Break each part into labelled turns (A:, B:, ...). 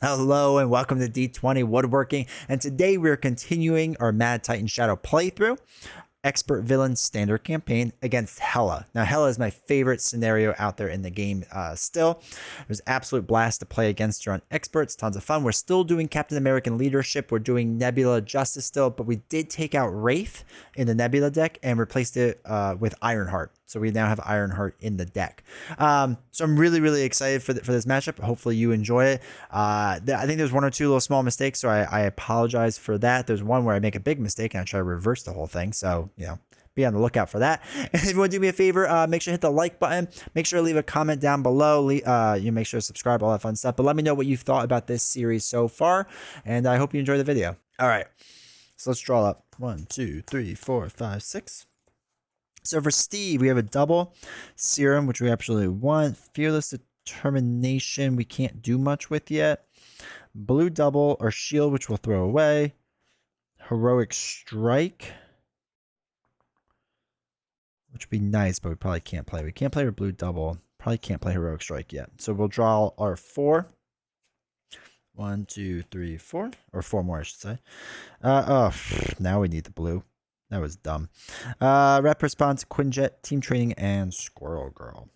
A: Hello and welcome to D20 Woodworking, and today we're continuing our Mad Titan Shadow playthrough. Expert villain standard campaign against Hela. Now, Hela is my favorite scenario out there in the game still. It was an absolute blast to play against her on experts. Tons of fun. We're still doing Captain American leadership. We're doing Nebula Justice still, but we did take out Wraith in the Nebula deck and replaced it with Ironheart. So we now have Ironheart in the deck. So I'm really, really excited for this matchup. Hopefully you enjoy it. I think there's one or two little small mistakes, so I apologize for that. There's one where I make a big mistake and I try to reverse the whole thing. So, be on the lookout for that. And if you want to do me a favor, make sure to hit the like button. Make sure to leave a comment down below. You make sure to subscribe, all that fun stuff. But let me know what you thought about this series so far. And I hope you enjoy the video. All right. So let's draw up 1, 2, 3, 4, 5, 6. So for Steve, we have a double serum, which we absolutely want. Fearless determination, we can't do much with yet. Blue double or shield, which we'll throw away. Heroic strike, which would be nice, but we probably can't play. We can't play our blue double. Probably can't play heroic strike yet. So we'll draw our 4. 1, 2, 3, 4, or 4 more, I should say. Now we need the blue. That was dumb. Rep response, Quinjet, team training, and Squirrel Girl.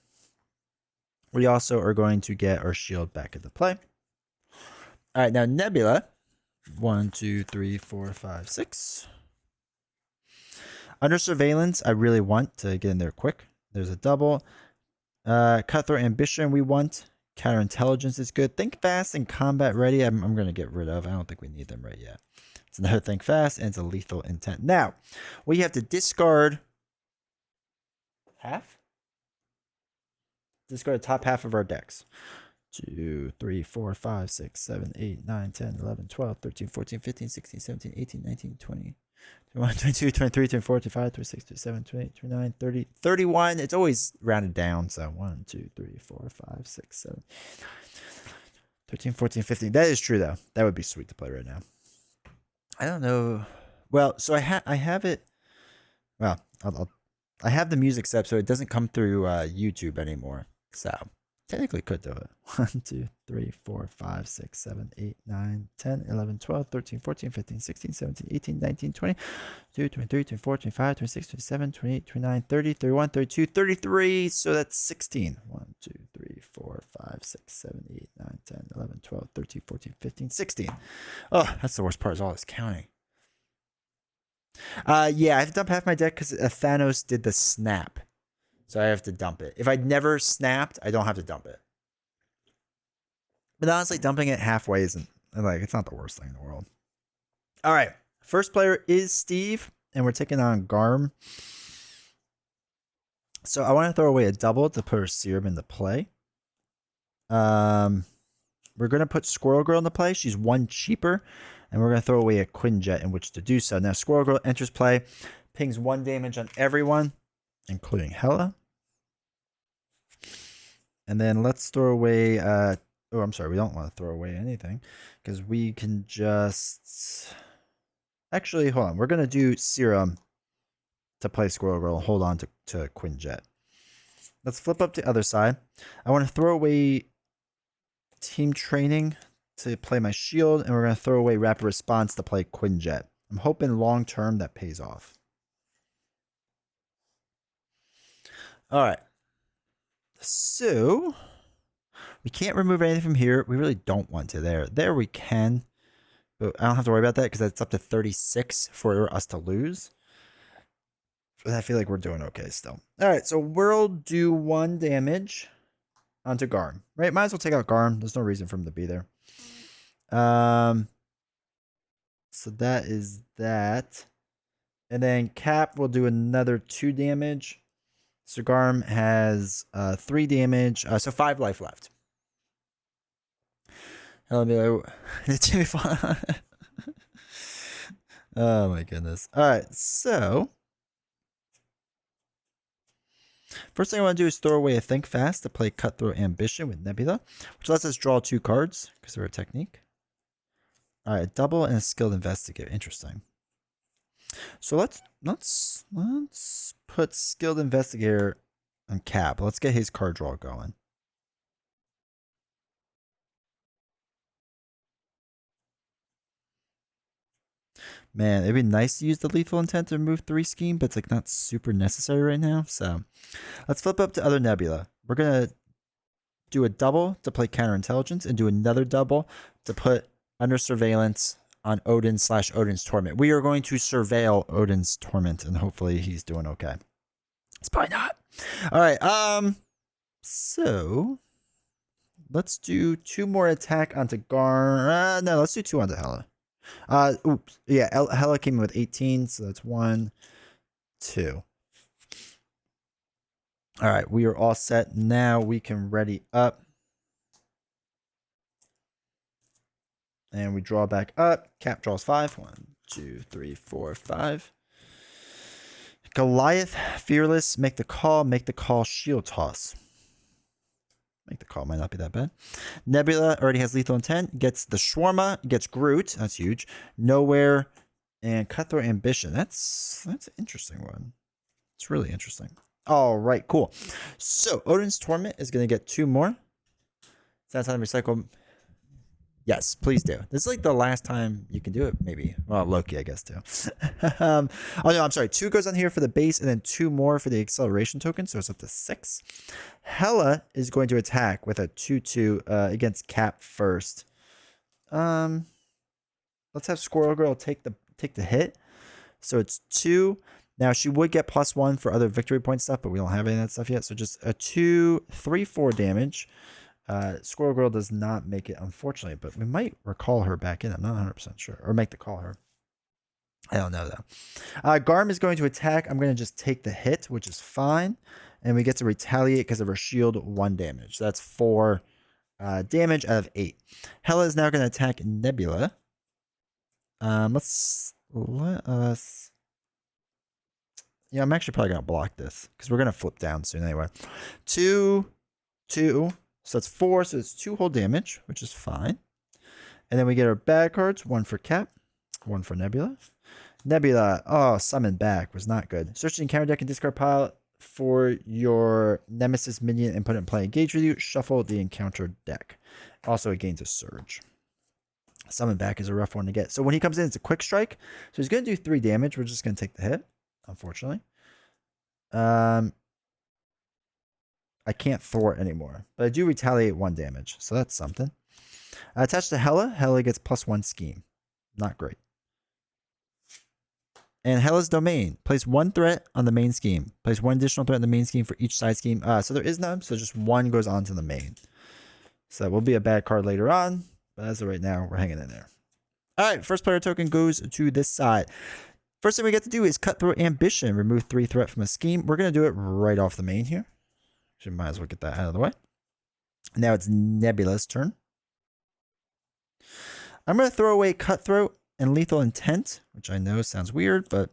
A: We also are going to get our shield back into play. All right, now Nebula. 1, 2, 3, 4, 5, 6. Under surveillance, I really want to get in there quick. There's a double. Cutthroat ambition, we want. Counterintelligence is good. Think fast and combat ready. I'm going to get rid of. I don't think we need them right yet. It's another think fast, and it's a lethal intent. Now, we have to discard half. Discard the top half of our decks. 2, 3, 4, 5, 6, 7, 8, 9, 10, 11, 12, 13, 14, 15, 16, 17, 18, 19, 20, 21, 22, 23, 24, 25, 26, 27, 28, 29, 30, 31. It's always rounded down. So 1, 2, 3, 4, 5, 6, 7, 13, 14, 15. That is true, though. That would be sweet to play right now. I don't know. Well, so I have it. Well, I have the music set, so it doesn't come through YouTube anymore. So technically could do it. 1, 2, 3, 4, 5, 6, 7, 8, 9, 10, 11, 12, 13, 14, 15, 16, 17, 18, 19, 20, 22, 23, 24, 25, 26, 27, 28, 29, 30, 31, 32, 33. So that's 16. 1, 2, 3, 4, 5, 6, 7, 8, 9, 10, 11, 12, 13, 14, 15, 16. Oh, that's the worst part is all this counting. Yeah, I have to dump half my deck because Thanos did the snap. So I have to dump it. If I'd never snapped, I don't have to dump it. But honestly, dumping it halfway isn't, like, it's not the worst thing in the world. All right. First player is Steve, and we're taking on Garm. So I want to throw away a double to put her serum into play. We're going to put Squirrel Girl into play. She's 1 cheaper. And we're going to throw away a Quinjet in which to do so. Now, Squirrel Girl enters play, pings 1 damage on everyone, including Hela. And then let's throw away... oh, I'm sorry. We don't want to throw away anything. Because we can just... Actually, hold on. We're going to do Serum to play Squirrel Girl. Hold on to Quinjet. Let's flip up to the other side. I want to throw away team training to play my shield, and we're going to throw away rapid response to play Quinjet. I'm hoping long term that pays off. All right. So we can't remove anything from here. We really don't want to there. There we can, but I don't have to worry about that because that's up to 36 for us to lose. But I feel like we're doing okay still. All right, so we'll do 1 damage onto Garm. Right, might as well take out Garm. There's no reason for him to be there. So that is that. And then Cap will do another 2 damage. So Garm has 3 damage. So 5 life left. Oh my goodness. All right, so first thing I want to do is throw away a Think Fast to play Cutthroat Ambition with Nebula, which lets us draw 2 cards because of our technique. All right, double and a Skilled Investigator. Interesting. So let's put Skilled Investigator on Cap. Let's get his card draw going. Man, it'd be nice to use the lethal intent to remove 3 scheme, but it's like not super necessary right now. So let's flip up to other Nebula. We're going to do a double to play counterintelligence and do another double to put under surveillance on Odin/Odin's Torment. We are going to surveil Odin's Torment and hopefully he's doing okay. It's probably not. All right. So let's do 2 more attack onto Gar. No, let's do 2 onto Hela. Oops. Yeah, Hela came in with 18, so that's 1, 2. All right, we are all set. Now we can ready up. And we draw back up. Cap draws 5. 1, 2, 3, 4, 5. Goliath, Fearless, make the call, shield toss. Make the call, might not be that bad. Nebula already has lethal intent, gets the Shawarma, gets Groot, that's huge. Nowhere, and Cutthroat Ambition. That's an interesting one. It's really interesting. All right, cool. So Odin's Torment is going to get 2 more. It's time to recycle. Yes, please do. This is like the last time you can do it, maybe. Well, Loki, I guess, too. Oh, no, I'm sorry. 2 goes on here for the base, and then 2 more for the acceleration token, so it's up to 6. Hela is going to attack with a 2/2 against Cap first. Let's have Squirrel Girl take the hit. So it's 2. Now, she would get +1 for other victory point stuff, but we don't have any of that stuff yet. So just a 2, 3, 4 damage. Squirrel Girl does not make it, unfortunately, but we might recall her back in. I'm not 100% sure. Or make the call her. I don't know, though. Garm is going to attack. I'm going to just take the hit, which is fine. And we get to retaliate because of her shield 1 damage. So that's 4 damage out of 8. Hela is now going to attack Nebula. Let us... Yeah, I'm actually probably going to block this because we're going to flip down soon anyway. 2, 2... So that's 4, so it's 2 whole damage, which is fine. And then we get our bad cards, 1 for Cap, 1 for Nebula. Nebula, oh, summon back was not good. Search the encounter deck and discard pile for your Nemesis minion and put it in play. Engage with you, shuffle the encounter deck. Also, it gains a surge. Summon back is a rough one to get. So when he comes in, it's a quick strike. So he's going to do 3 damage. We're just going to take the hit, unfortunately. I can't thwart anymore, but I do retaliate 1 damage, so that's something. Attached to Hela, Hela gets +1 scheme. Not great. And Hela's domain. Place 1 threat on the main scheme. Place 1 additional threat on the main scheme for each side scheme. So there is none, so just 1 goes on to the main. So that will be a bad card later on, but as of right now, we're hanging in there. All right, first player token goes to this side. First thing we get to do is Cutthroat Ambition. Remove 3 threat from a scheme. We're going to do it right off the main here. So we might as well get that out of the way. Now it's Nebula's turn. I'm going to throw away Cutthroat and Lethal Intent, which I know sounds weird, but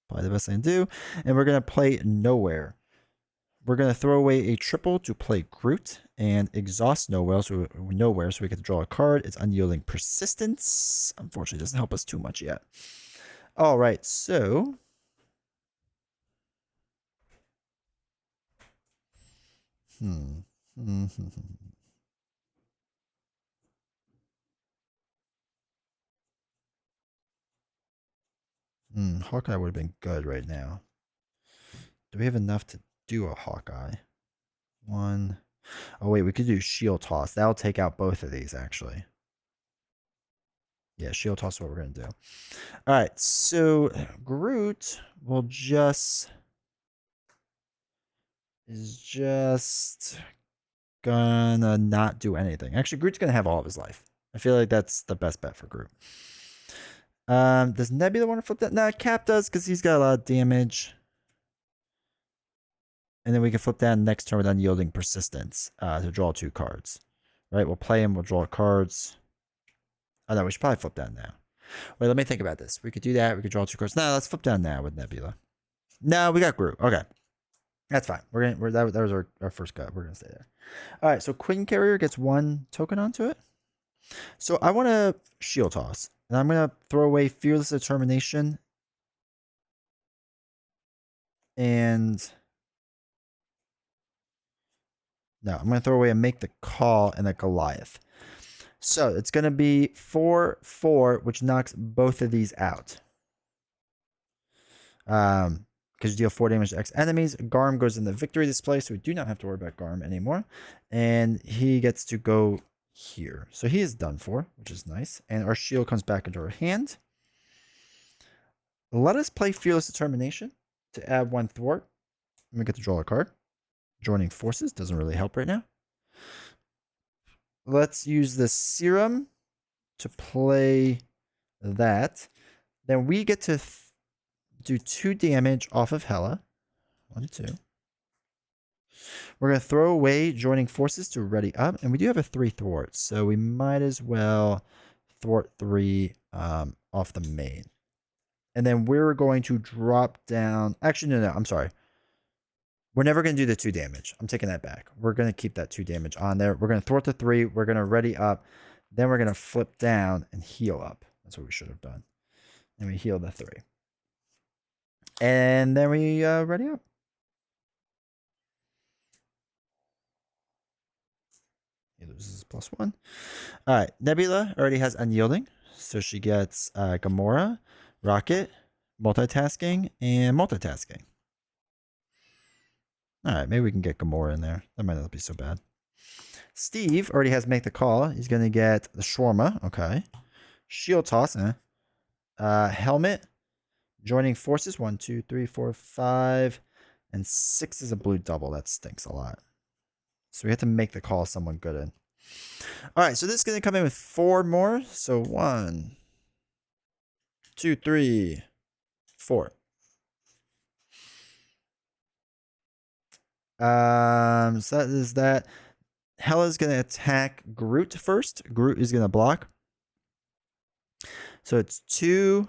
A: probably the best thing to do. And we're going to play Nowhere. We're going to throw away a triple to play Groot and exhaust Nowhere so we get to draw a card. It's Unyielding Persistence. Unfortunately, it doesn't help us too much yet. All right, so... Hawkeye would have been good right now. Do we have enough to do a Hawkeye? 1. Oh, wait, we could do Shield Toss. That'll take out both of these, actually. Yeah, Shield Toss is what we're going to do. All right, so Groot will is just gonna not do anything. Actually, Groot's gonna have all of his life. I feel like that's the best bet for Groot. Does Nebula want to flip that? No, Cap does because he's got a lot of damage. And then we can flip down next turn with Unyielding Persistence to draw 2 cards. Right, we'll play him, we'll draw cards. Oh no, we should probably flip down now. Wait, let me think about this. We could do that, we could draw 2 cards. No, let's flip down now with Nebula. No, we got Groot. Okay. That's fine. That was our first cut. We're gonna stay there. All right, so Queen Carrier gets 1 token onto it. So I want to Shield Toss. And I'm going to throw away Fearless Determination. And... no, I'm going to throw away a Make the Call and a Goliath. So it's going to be 4/4, which knocks both of these out. Because you deal 4 damage to X enemies. Garm goes in the victory display, so we do not have to worry about Garm anymore. And he gets to go here. So he is done for, which is nice. And our shield comes back into our hand. Let us play Fearless Determination to add 1 thwart. And we get to draw a card. Joining forces doesn't really help right now. Let's use the Serum to play that. Then we get to do 2 damage off of Hela. 1, 2. We're going to throw away Joining Forces to ready up. And we do have a 3 thwart. So we might as well thwart 3 off the main. And then we're going to drop down. Actually, no, I'm sorry. We're never going to do the 2 damage. I'm taking that back. We're going to keep that 2 damage on there. We're going to thwart the 3. We're going to ready up. Then we're going to flip down and heal up. That's what we should have done. And we heal the 3. And then we ready up. He loses +1. All right. Nebula already has Unyielding. So she gets Gamora, Rocket, Multitasking, and Multitasking. All right, maybe we can get Gamora in there. That might not be so bad. Steve already has Make the Call. He's going to get the Shawarma. Okay. Shield Toss. Helmet. Joining Forces. 1, 2, 3, 4, 5. And 6 is a blue double. That stinks a lot. So we have to make the call someone good in. All right, so this is going to come in with 4 more. So 1, 2, 3, 4. So that is that. Hela's going to attack Groot first. Groot is going to block. So it's 2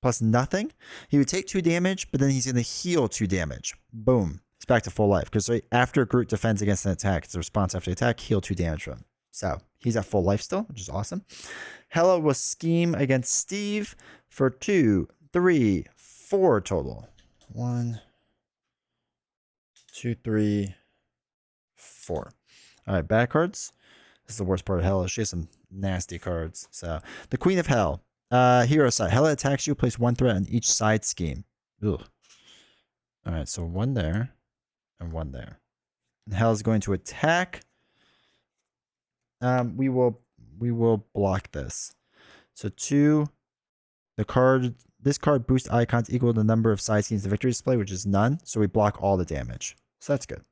A: plus nothing. He would take 2 damage, but then he's going to heal 2 damage. Boom. He's back to full life. Because right after Groot defends against an attack, it's the response after the attack, heal 2 damage from him. So he's at full life still, which is awesome. Hela will scheme against Steve for 2, 3, 4 total. 1, 2, 3, 4. All right, bad cards. This is the worst part of Hela. She has some nasty cards. So the Queen of Hell. Hero side. Hela attacks you. Place 1 threat on each side scheme. Ugh. All right, so 1 there and 1 there. And Hela's going to attack. We will block this. So 2. This card boosts icons equal to the number of side schemes the victory display, which is none. So we block all the damage. So that's good.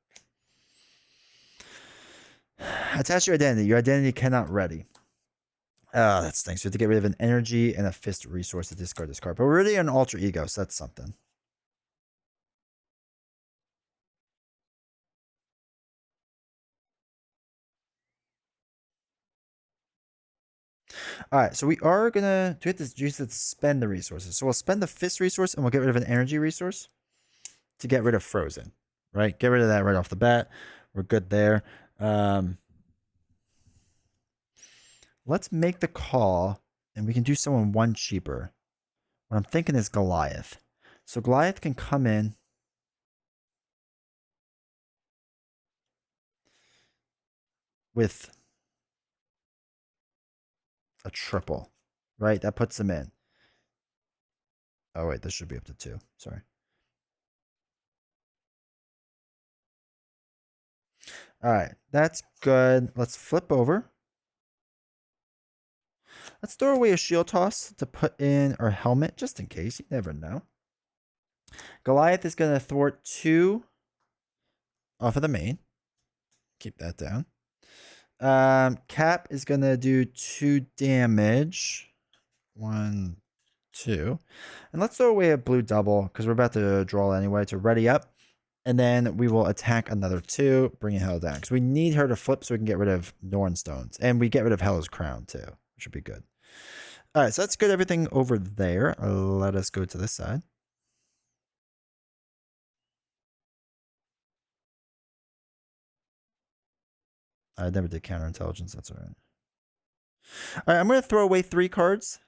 A: Attach your identity. Your identity cannot ready. That stinks. We have to get rid of an energy and a fist resource to discard this card. But we're already an alter ego, so that's something. All right, so we are gonna do it. This juice to spend the resources. So we'll spend the fist resource and we'll get rid of an energy resource to get rid of Frozen. Right, get rid of that right off the bat. We're good there. Let's make the call, and we can do someone 1 cheaper. What I'm thinking is Goliath. So Goliath can come in with a triple, right? That puts him in. Oh, wait, this should be up to 2. Sorry. All right, that's good. Let's flip over. Let's throw away a shield toss to put in our helmet, just in case. You never know. Goliath is going to thwart 2 off of the main. Keep that down. Cap is going to do 2 damage. 1, 2. And let's throw away a blue double because we're about to draw anyway to ready up. And then we will attack another 2, bringing Hela down. Because we need her to flip so we can get rid of Norn Stones. And we get rid of Hela's crown too, which would be good. All right, so that's good. Everything over there. Let us go to this side. I never did counterintelligence. That's all right. All right, I'm going to throw away 3 cards.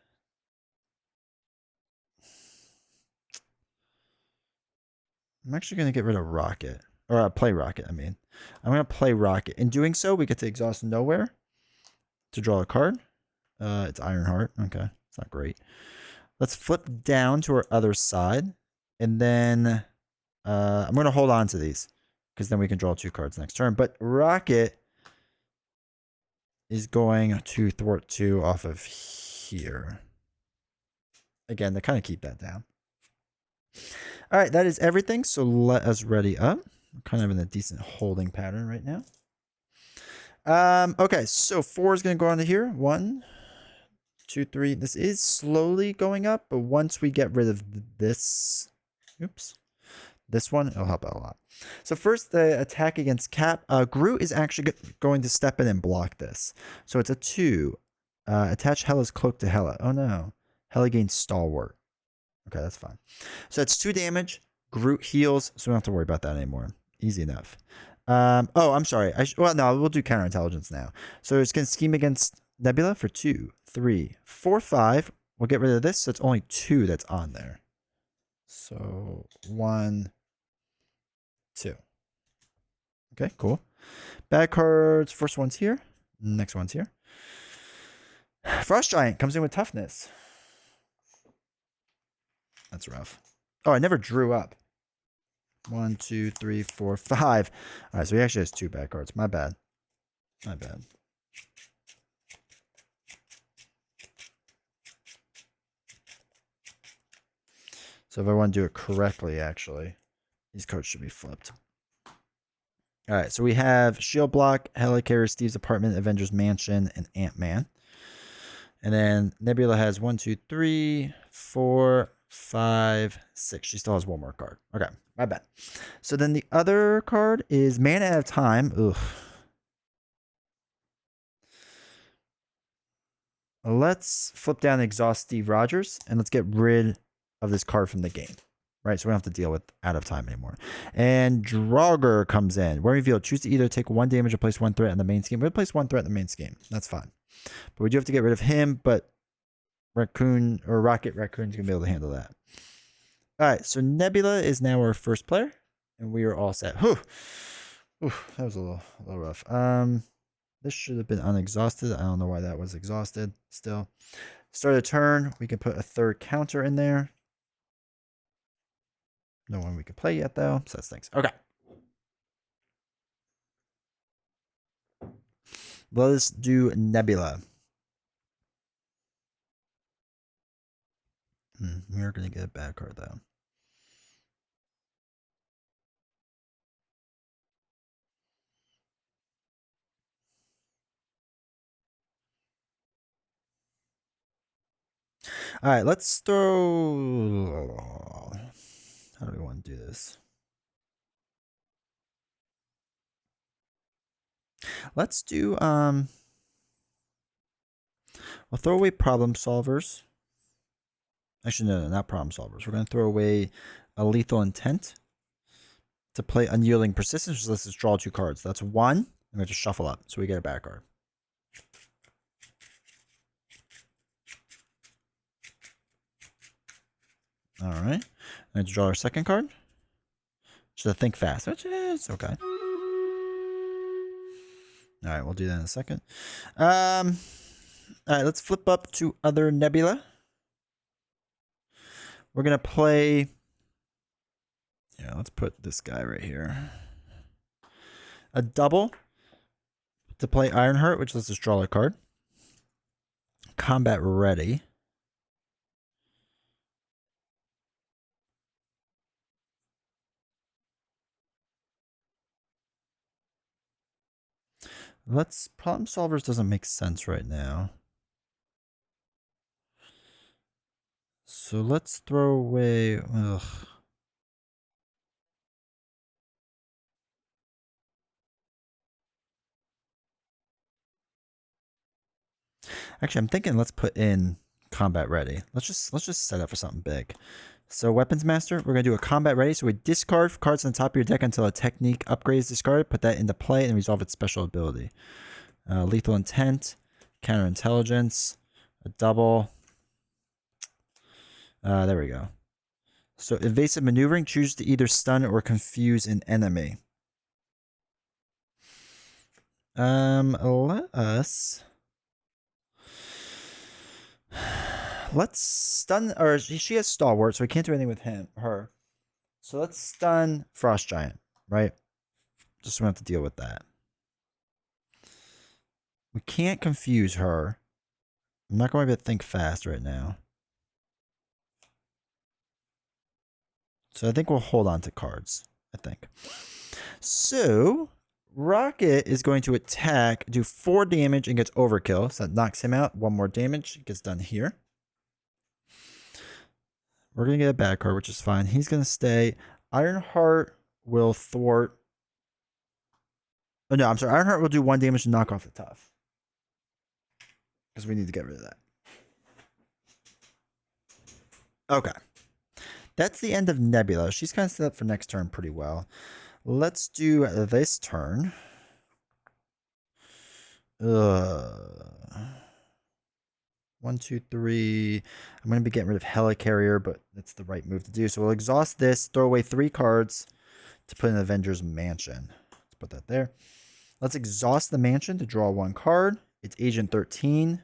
A: I'm actually going to get rid of Rocket. Or play Rocket, I mean. I'm going to play Rocket. In doing so, we get to exhaust Nowhere to draw a card. It's Ironheart. Okay, it's not great. Let's flip down to our other side. And then I'm going to hold on to these because then we can draw 2 cards next turn. But Rocket is going to thwart 2 off of here. Again, to kind of keep that down. All right, that is everything. So let us ready up. We're kind of in a decent holding pattern right now. Okay, so 4 is going to go onto here. 1, 2, 3. This is slowly going up, but once we get rid of this, oops, this one, it'll help out a lot. So first, the attack against Cap. Groot is actually going to step in and block this. So it's a 2. Attach Hela's cloak to Hela. Oh no. Hela gains Stalwart. Okay, that's fine. So that's 2 damage. Groot heals, so we don't have to worry about that anymore. Easy enough. Oh, I'm sorry. Well, no, we'll do counterintelligence now. So it's going to scheme against Nebula for 2, 3, 4, 5. We'll get rid of this, so it's only 2 that's on there. So 1, 2. Okay, cool. Bad cards. First one's here. Next one's here. Frost Giant comes in with toughness. That's rough. Oh, I never drew up. 1, 2, 3, 4, 5. All right, so he actually has 2 bad cards. My bad. My bad. So if I want to do it correctly, actually, these cards should be flipped. All right, so we have Shield Block, Hela carries Steve's Apartment, Avengers Mansion, and Ant-Man. And then Nebula has 1, 2, 3, 4, 5, 6. She still has 1 more card. Okay, my bad. So then the other card is Mana Out of Time. Ugh. Let's flip down and exhaust Steve Rogers, and let's get rid of this card from the game. Right, so we don't have to deal with Out of Time anymore. And Draugr comes in. Where revealed, choose to either take 1 damage or place 1 threat in the main scheme. We're going to place 1 threat in the main scheme. That's fine. But we do have to get rid of him, but Raccoon or Rocket Raccoon's going to be able to handle that. All right, so Nebula is now our first player, and we are all set. Whew. That was a little rough. This should have been unexhausted. I don't know why that was exhausted still. Start a turn. We can put a 3rd counter in there. No one we can play yet, though. So that's things. Okay. Let's do Nebula. We're going to get a bad card, though. All right, let's throw... How do we want to do this? Let's do... We'll throw away Problem Solvers. Actually, no, not Problem Solvers. We're going to throw away a Lethal Intent to play Unyielding Persistence. So let's just draw 2 cards. That's 1. I'm going to shuffle up, so we get a bad card. All right. I'm going to draw our 2nd card. Just think fast, which is okay. All right, we'll do that in a second. All right, let's flip up to other Nebula. We're going to play... Yeah, let's put this guy right here. A double to play Ironheart, which lets us draw a card. Combat Ready. Problem Solvers doesn't make sense right now. So let's throw away... Ugh. Actually, I'm thinking let's put in Combat Ready. Let's just set up for something big. So Weapons Master, we're going to do a Combat Ready. So we discard cards on the top of your deck until a technique upgrade is discarded. Put that into play and resolve its special ability. Lethal Intent, Counterintelligence, a double. There we go. So Evasive Maneuvering, choose to either stun or confuse an enemy. Let us Let's stun, or she has Stalwart, so we can't do anything with her. So let's stun Frost Giant, right? Just we have to deal with that. We can't confuse her. I'm not going to think fast right now. So I think we'll hold on to cards, I think. So Rocket is going to attack, do 4 damage, and gets overkill. So that knocks him out. 1 more damage. It gets done here. We're going to get a bad card, which is fine. He's going to stay. Ironheart will thwart. Oh, no, I'm sorry. Ironheart will do 1 damage and knock off the tough. Because we need to get rid of that. Okay. That's the end of Nebula. She's kind of set up for next turn pretty well. Let's do this turn. 1, 2, 3. I'm going to be getting rid of Hela Carrier, but that's the right move to do. So we'll exhaust this, throw away 3 cards to put in Avengers Mansion. Let's put that there. Let's exhaust the mansion to draw 1 card. It's Agent 13.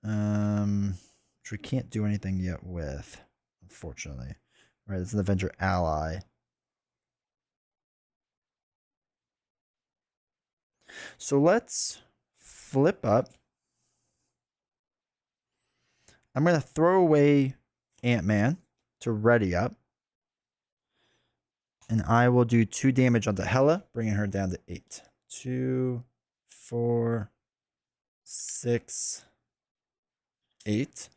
A: Which we can't do anything yet with, unfortunately. All right, it's an Avenger ally. So let's flip up. I'm going to throw away Ant-Man to ready up. And I will do 2 damage onto Hela, bringing her down to 8. 2, 4, 6, 8.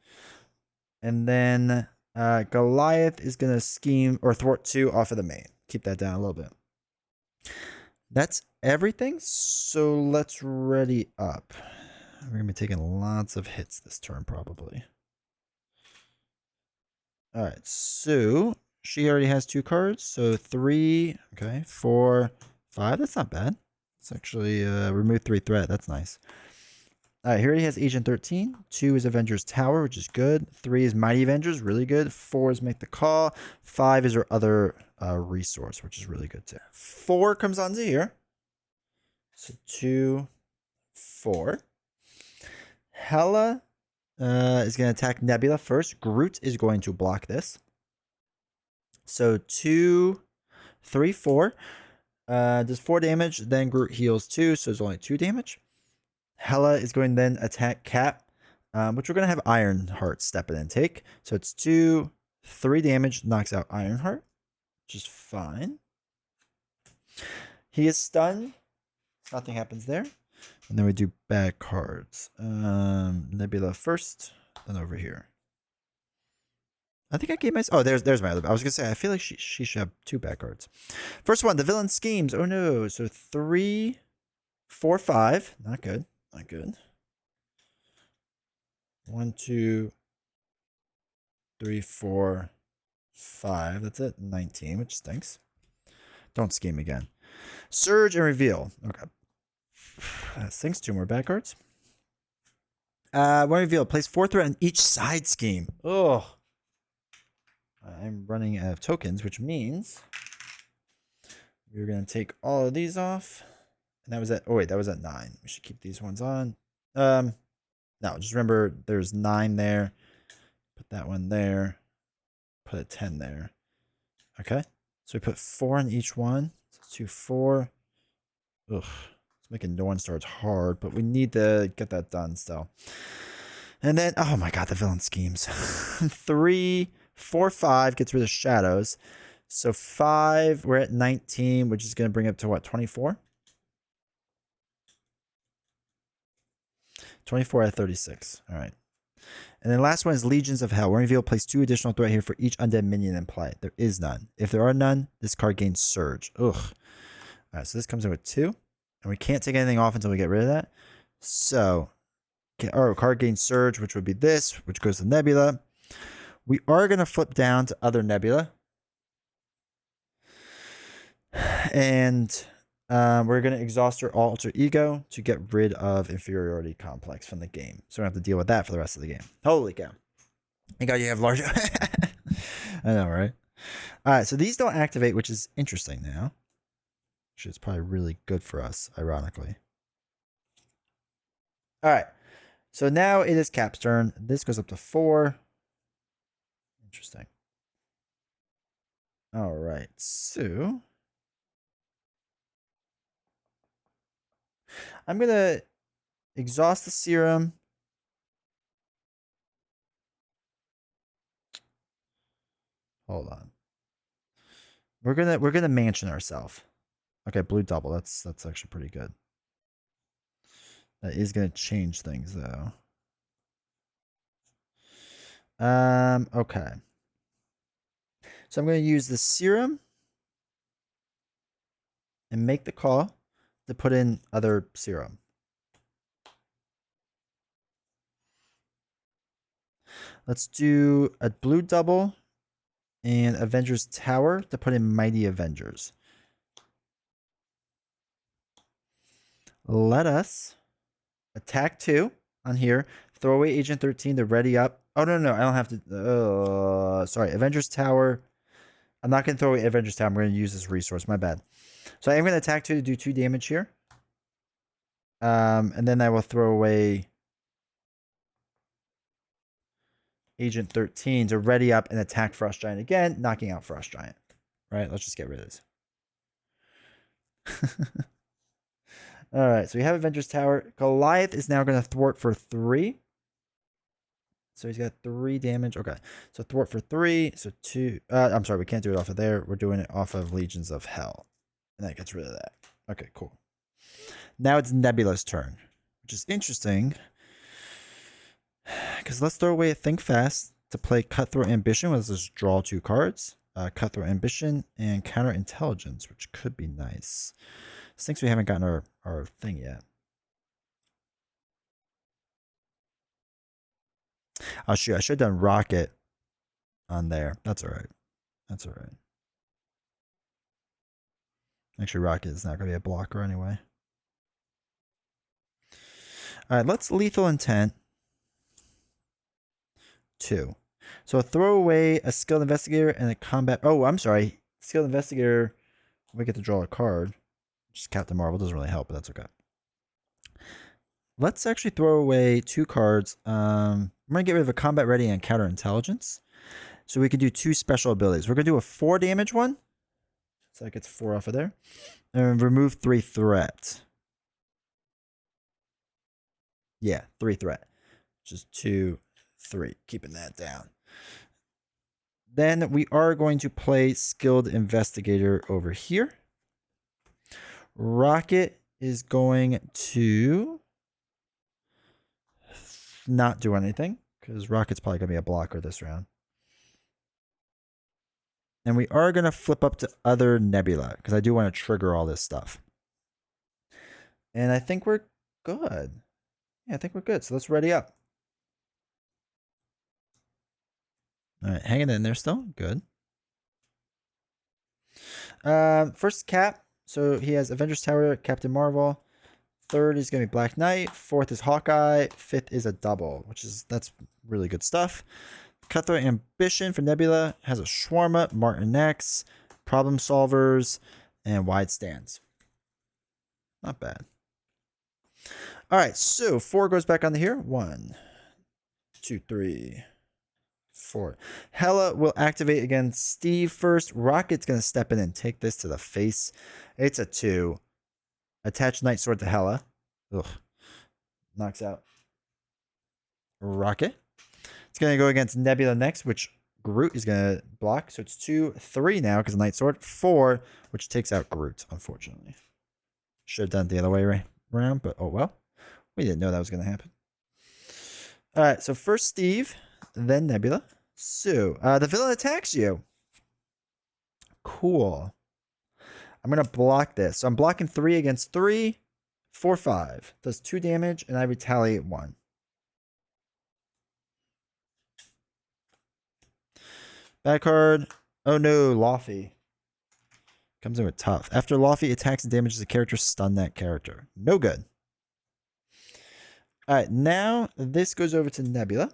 A: And then Goliath is going to scheme or thwart 2 off of the main. Keep that down a little bit. That's everything. So let's ready up. We're going to be taking lots of hits this turn probably. All right. So she already has 2 cards. So 3, okay, 4, 5. That's not bad. It's actually remove 3 threat. That's nice. All right, here he has Agent 13. 2 is Avengers Tower, which is good. 3 is Mighty Avengers, really good. 4 is Make the Call. 5 is our other resource, which is really good too. 4 comes onto here. So 2, 4. Hela is going to attack Nebula first. Groot is going to block this. So 2, 3, 4. Does 4 damage. Then Groot heals 2, so it's only 2 damage. Hela is going to then attack Cap, which we're going to have Ironheart step in and take. So it's 2, 3 damage, knocks out Ironheart, which is fine. He is stunned. Nothing happens there. And then we do bad cards. Nebula first, then over here. I think I gave my... Oh, there's my other... I was going to say, I feel like she should have 2 bad cards. First one, the villain schemes. Oh, no. So 3, 4, 5. Not good. Not good. 1, 2, 3, 4, 5. That's it. 19, which stinks. Don't scheme again. Surge and reveal. Okay. That stinks. 2 more bad cards. When reveal, place 4 threat on each side scheme. Oh. I'm running out of tokens, which means we're going to take all of these off. And that was at, oh wait, that was at 9. We should keep these ones on. No, just remember there's 9 there. Put that one there. Put a 10 there. Okay. So we put 4 on each one. So 2, 4. Ugh. It's making no one starts hard, but we need to get that done still. And then, oh my god, the villain schemes. 3, 4, 5 gets rid of shadows. So 5, we're at 19, which is going to bring up to what, 24? 24 out of 36. All right. And then last one is Legions of Hell. When revealed, place 2 additional threat here for each undead minion in play. There is none. If there are none, this card gains Surge. Ugh. All right, so this comes in with 2. And we can't take anything off until we get rid of that. So, our card gains Surge, which would be this, which goes to Nebula. We are going to flip down to other Nebula. And... we're going to exhaust our alter ego to get rid of inferiority complex from the game. So we don't have to deal with that for the rest of the game. Holy cow. Thank God you have large... I know, right? All right, so these don't activate, which is interesting now. Which is probably really good for us, ironically. All right. So now it is Cap's turn. This goes up to 4. Interesting. All right. So I'm going to exhaust the serum. Hold on. We're gonna mansion ourselves. Okay, blue double. That's actually pretty good. That is gonna change things though. Okay. So I'm gonna use the serum and make the call to put in other serum. Let's do a blue double and Avengers Tower to put in Mighty Avengers. Let us attack 2 on here. Throw away Agent 13 to ready up. Oh, no. I don't have to. Sorry. Avengers Tower. I'm not going to throw away Avengers Tower. I'm going to use this resource. My bad. So I am going to attack 2 to do 2 damage here. And then I will throw away Agent 13 to ready up and attack Frost Giant again, knocking out Frost Giant. Right? Let's just get rid of this. All right, so we have Avengers Tower. Goliath is now going to thwart for 3. So he's got 3 damage. Okay, so thwart for 3. So 2. I'm sorry, we can't do it off of there. We're doing it off of Legions of Hell. And that gets rid of that. Okay, cool. Now it's Nebula's turn, which is interesting. Because let's throw away a Think Fast to play Cutthroat Ambition. Let's just draw 2 cards. Cutthroat Ambition and Counter Intelligence, which could be nice. Stinks we haven't gotten our thing yet. Oh, shoot. I should have done Rocket on there. That's all right. That's all right. Actually, Rocket is not going to be a blocker anyway. All right, let's Lethal Intent 2. So throw away a Skilled Investigator and a Combat. Oh, I'm sorry. Skilled Investigator, we get to draw a card. Just Captain Marvel doesn't really help, but that's okay. Let's actually throw away 2 cards. I'm going to get rid of a Combat Ready and Counter Intelligence. So we can do 2 special abilities. We're going to do a 4 damage one. So that gets 4 off of there. And remove 3 threat. Yeah, 3 threat. Just 2, 3. Keeping that down. Then we are going to play Skilled Investigator over here. Rocket is going to not do anything because Rocket's probably going to be a blocker this round. And we are going to flip up to other Nebula because I do want to trigger all this stuff. And I think we're good. Yeah, I think we're good. So let's ready up. All right, hanging in there still. Good. First Cap. So he has Avengers Tower, Captain Marvel. 3rd is going to be Black Knight. 4th is Hawkeye. 5th is a double, that's really good stuff. Cutthroat Ambition for Nebula has a Shawarma, Martin X, Problem Solvers, and Wide Stands. Not bad. All right, so 4 goes back onto here. 1, 2, 3, 4. Hela will activate against Steve first. Rocket's going to step in and take this to the face. It's a 2. Attach Night Sword to Hela. Ugh. Knocks out Rocket. It's going to go against Nebula next, which Groot is going to block. So it's 2, 3 now because of Night Sword. 4, which takes out Groot, unfortunately. Should have done it the other way around, but oh well. We didn't know that was going to happen. All right, so first Steve, then Nebula. So the villain attacks you. Cool. I'm going to block this. So I'm blocking 3 against 3. 4, 5. Does 2 damage, and I retaliate 1. Bad card. Oh no, Laufey. Comes in with tough. After Laufey attacks and damages a character, stun that character. No good. All right, now this goes over to Nebula.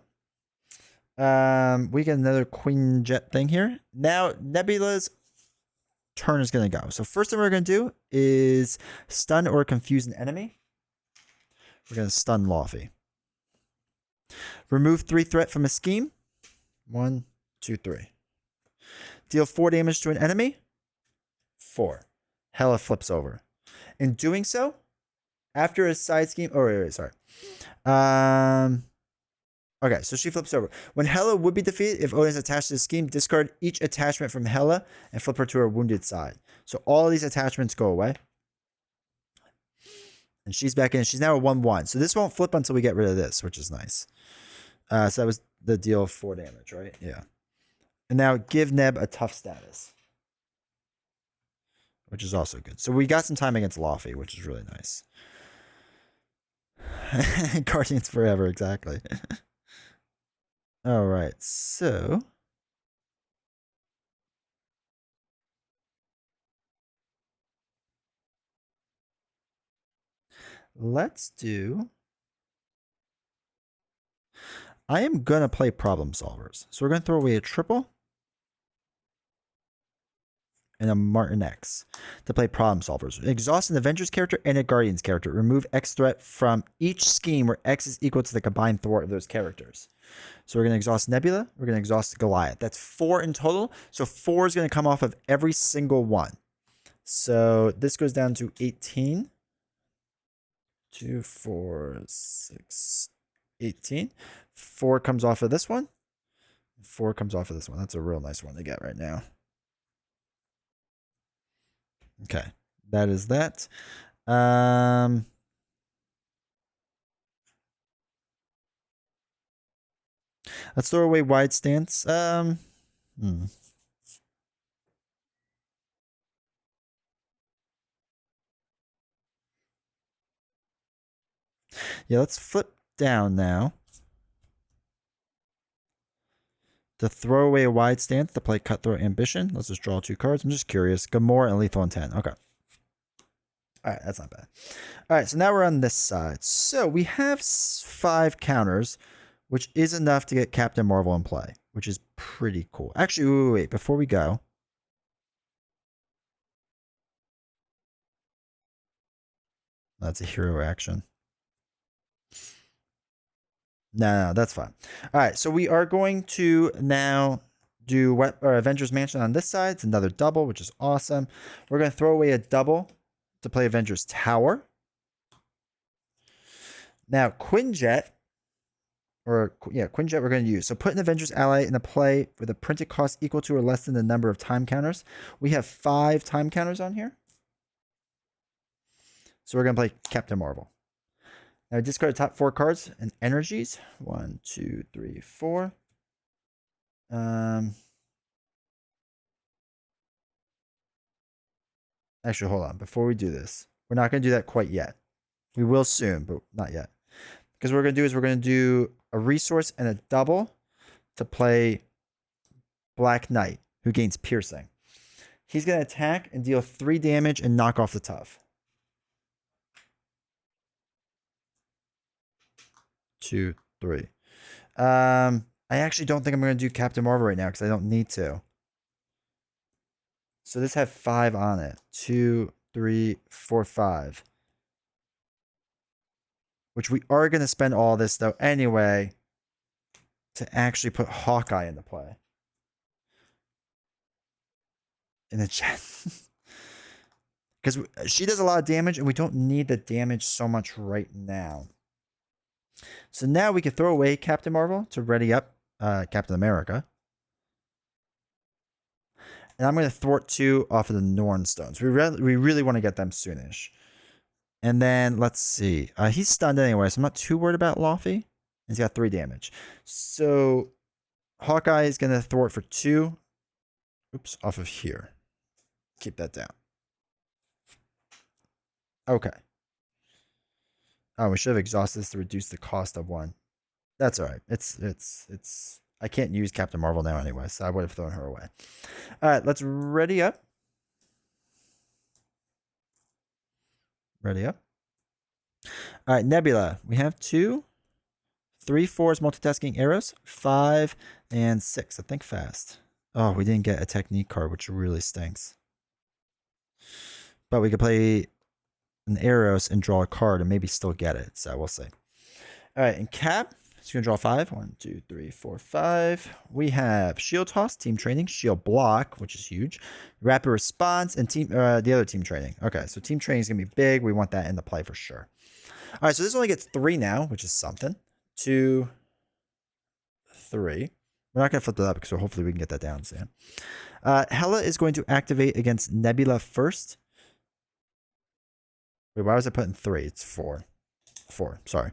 A: We get another Queen Jet thing here. Now Nebula's turn is going to go. So first thing we're going to do is stun or confuse an enemy. We're going to stun Laufey. Remove 3 threat from a scheme. 1, 2, 3. Deal 4 damage to an enemy. 4. Hela flips over. In doing so, after a side scheme. Oh, wait, sorry. Okay, so she flips over. When Hela would be defeated, if Odin's attached to the scheme, discard each attachment from Hela and flip her to her wounded side. So all these attachments go away. And she's back in. She's now a 1-1. So this won't flip until we get rid of this, which is nice. So that was the deal of 4 damage, right? Yeah. And now give Neb a tough status, which is also good. So we got some time against Laufey, which is really nice. Guardians forever, exactly. All right, so let's do. I am going to play problem solvers. So we're going to throw away a triple and a Martin X to play problem solvers. Exhaust an Avengers character and a Guardians character. Remove X threat from each scheme where X is equal to the combined thwart of those characters. So we're going to exhaust Nebula. We're going to exhaust Goliath. That's 4 in total. So 4 is going to come off of every single one. So this goes down to 18. 2, 4, 6, 18. 4 comes off of this one. 4 comes off of this one. That's a real nice one to get right now. Okay, that is that. Let's throw away wide stance. Yeah, let's flip down now. To throw away a wide stance to play Cutthroat Ambition. Let's just draw 2 cards. I'm just curious. Gamora and Lethal Intent. Okay. All right, that's not bad. All right, so now we're on this side. So we have 5 counters, which is enough to get Captain Marvel in play, which is pretty cool. Actually, wait. Before we go. That's a hero action. No, that's fine. All right, so we are going to now do Avengers Mansion on this side. It's another double, which is awesome. We're going to throw away a double to play Avengers Tower. Now, Quinjet, Quinjet we're going to use. So put an Avengers ally in a play with a printed cost equal to or less than the number of time counters. We have 5 time counters on here. So we're going to play Captain Marvel. Now discard the top 4 cards and energies. 1, 2, 3, 4. Actually, hold on. Before we do this, we're not going to do that quite yet. We will soon, but not yet. Because what we're going to do is we're going to do a resource and a double to play Black Knight, who gains piercing. He's going to attack and deal 3 damage and knock off the tough. 2, 3. I actually don't think I'm going to do Captain Marvel right now because I don't need to. So this has 5 on it. 2, 3, 4, 5. Which we are going to spend all this, though, anyway, to actually put Hawkeye into play. In the chat. Because she does a lot of damage, and we don't need the damage so much right now. So now we can throw away Captain Marvel to ready up Captain America. And I'm going to thwart 2 off of the Norn Stones. We really want to get them soonish. And then, let's see. He's stunned anyway, so I'm not too worried about Laufey. He's got 3 damage. So, Hawkeye is going to thwart for 2. Oops, off of here. Keep that down. Okay. Oh, we should have exhausted this to reduce the cost of 1. That's all right. It's. I can't use Captain Marvel now anyway, so I would have thrown her away. All right, let's ready up. Ready up. All right, Nebula. We have 2, 3, 4s multitasking arrows, 5, and 6. I think fast. Oh, we didn't get a technique card, which really stinks. But we could play an arrows and draw a card and maybe still get it. So we'll see. All right, and Cap. She's going to draw 5. 1, 2, 3, 4, 5. We have Shield Toss, Team Training, Shield Block, which is huge, Rapid Response, and the other Team Training. Okay, so Team Training is going to be big. We want that in the play for sure. All right, so this only gets 3 now, which is something. 2, 3. We're not going to flip that up because hopefully we can get that down soon. Hela is going to activate against Nebula first. Wait, why was I putting 3? It's 4. 4, sorry.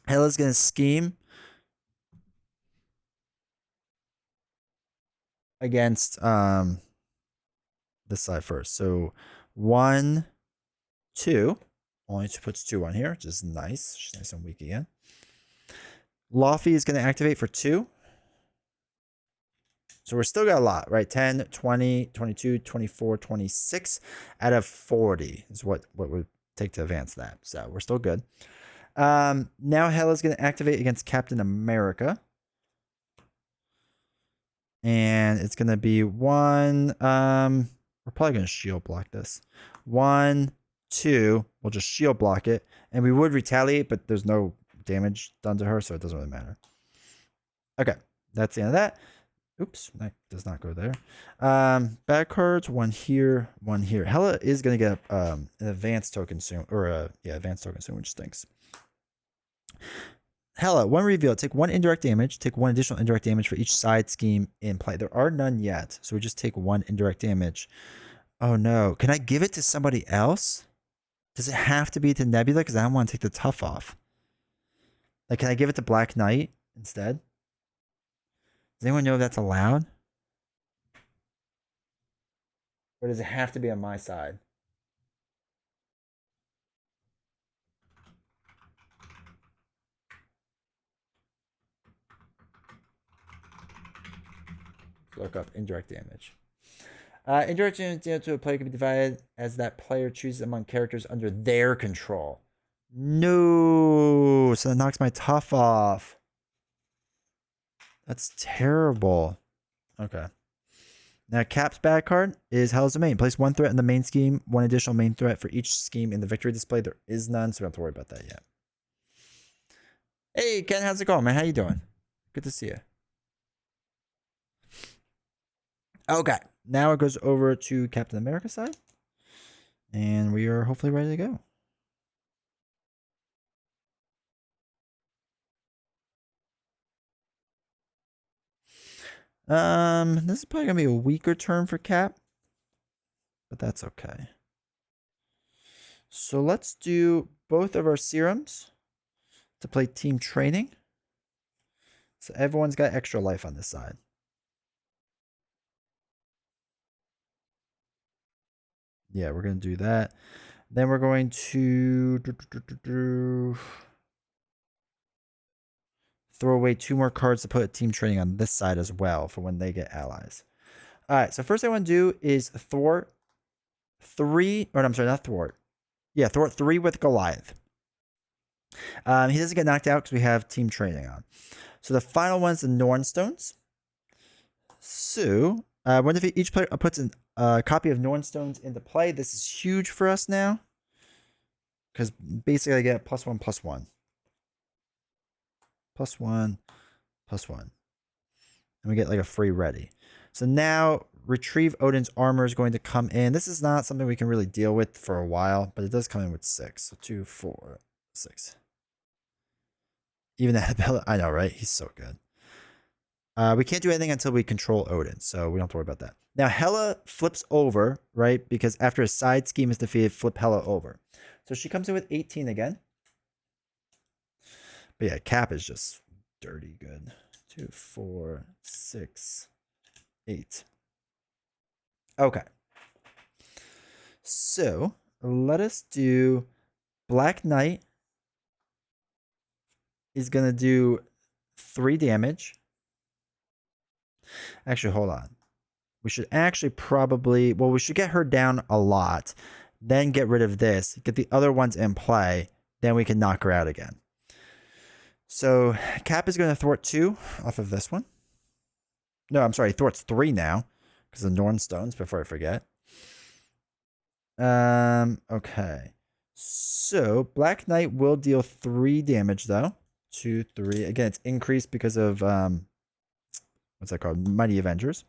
A: Hela's going to scheme against this side first. So 1, 2. Only puts 2 on here, which is nice. She's nice and weak again. Laufey is going to activate for 2. So we're still got a lot, right? 10, 20, 22, 24, 26 out of 40 is what would take to advance that. So we're still good. Now Hela's going to activate against Captain America. And it's going to be 1. We're probably going to shield block this. 1, 2. We'll just shield block it. And we would retaliate, but there's no damage done to her, so it doesn't really matter. Okay, that's the end of that. Oops, that does not go there. Bad cards, 1 here, 1 here. Hela is going to get an advanced token soon, or advanced token soon, which stinks. Hela, 1 reveal. Take 1 indirect damage. Take 1 additional indirect damage for each side scheme in play. There are none yet, so we just take 1 indirect damage. Oh no, can I give it to somebody else? Does it have to be to Nebula? Because I don't want to take the tough off. Like, can I give it to Black Knight instead? Does anyone know if that's allowed? Or does it have to be on my side? Look up indirect damage. Indirect damage to a player can be divided as that player chooses among characters under their control. No, so that knocks my tough off. That's terrible. Okay. Now, Cap's bad card is Hela's Domain. Place 1 threat in the main scheme, 1 additional main threat for each scheme in the victory display. There is none, so we don't have to worry about that yet. Hey, Ken, how's it going, man? How you doing? Good to see you. Okay, now it goes over to Captain America side, and we are hopefully ready to go. This is probably gonna be a weaker turn for Cap, but that's okay. So let's do both of our serums to play team training. So everyone's got extra life on this side. Yeah, we're gonna do that. Then we're going to throw away 2 more cards to put team training on this side as well for when they get allies. All right, so first thing I want to do is thwart 3, or I'm sorry, not thwart. Yeah, thwart 3 with Goliath. He doesn't get knocked out because we have team training on. So the final one's the Norn Stones. So when each player puts a copy of Norn Stones into play, this is huge for us now. Because basically I get +1, +1. +1, +1. And we get like a free ready. So now Retrieve Odin's Armor is going to come in. This is not something we can really deal with for a while, but it does come in with 6. So 2, 4, 6. Even that, I know, right? He's so good. We can't do anything until we control Odin, so we don't have to worry about that. Now, Hela flips over, right? Because after a side scheme is defeated, flip Hela over. So she comes in with 18 again. But yeah, Cap is just dirty good. 2, 4, 6, 8. Okay. So let us do Black Knight is going to do 3 damage. Actually, hold on. We should actually probably, well, we should get her down a lot, then get rid of this, get the other ones in play, then we can knock her out again. So Cap is going to thwart 2 off of this one. No, I'm sorry, thwarts 3 now because of Norn Stones before I forget. Okay. So Black Knight will deal 3 damage though 2, 3. Again, it's increased because of what's that called? Mighty Avengers.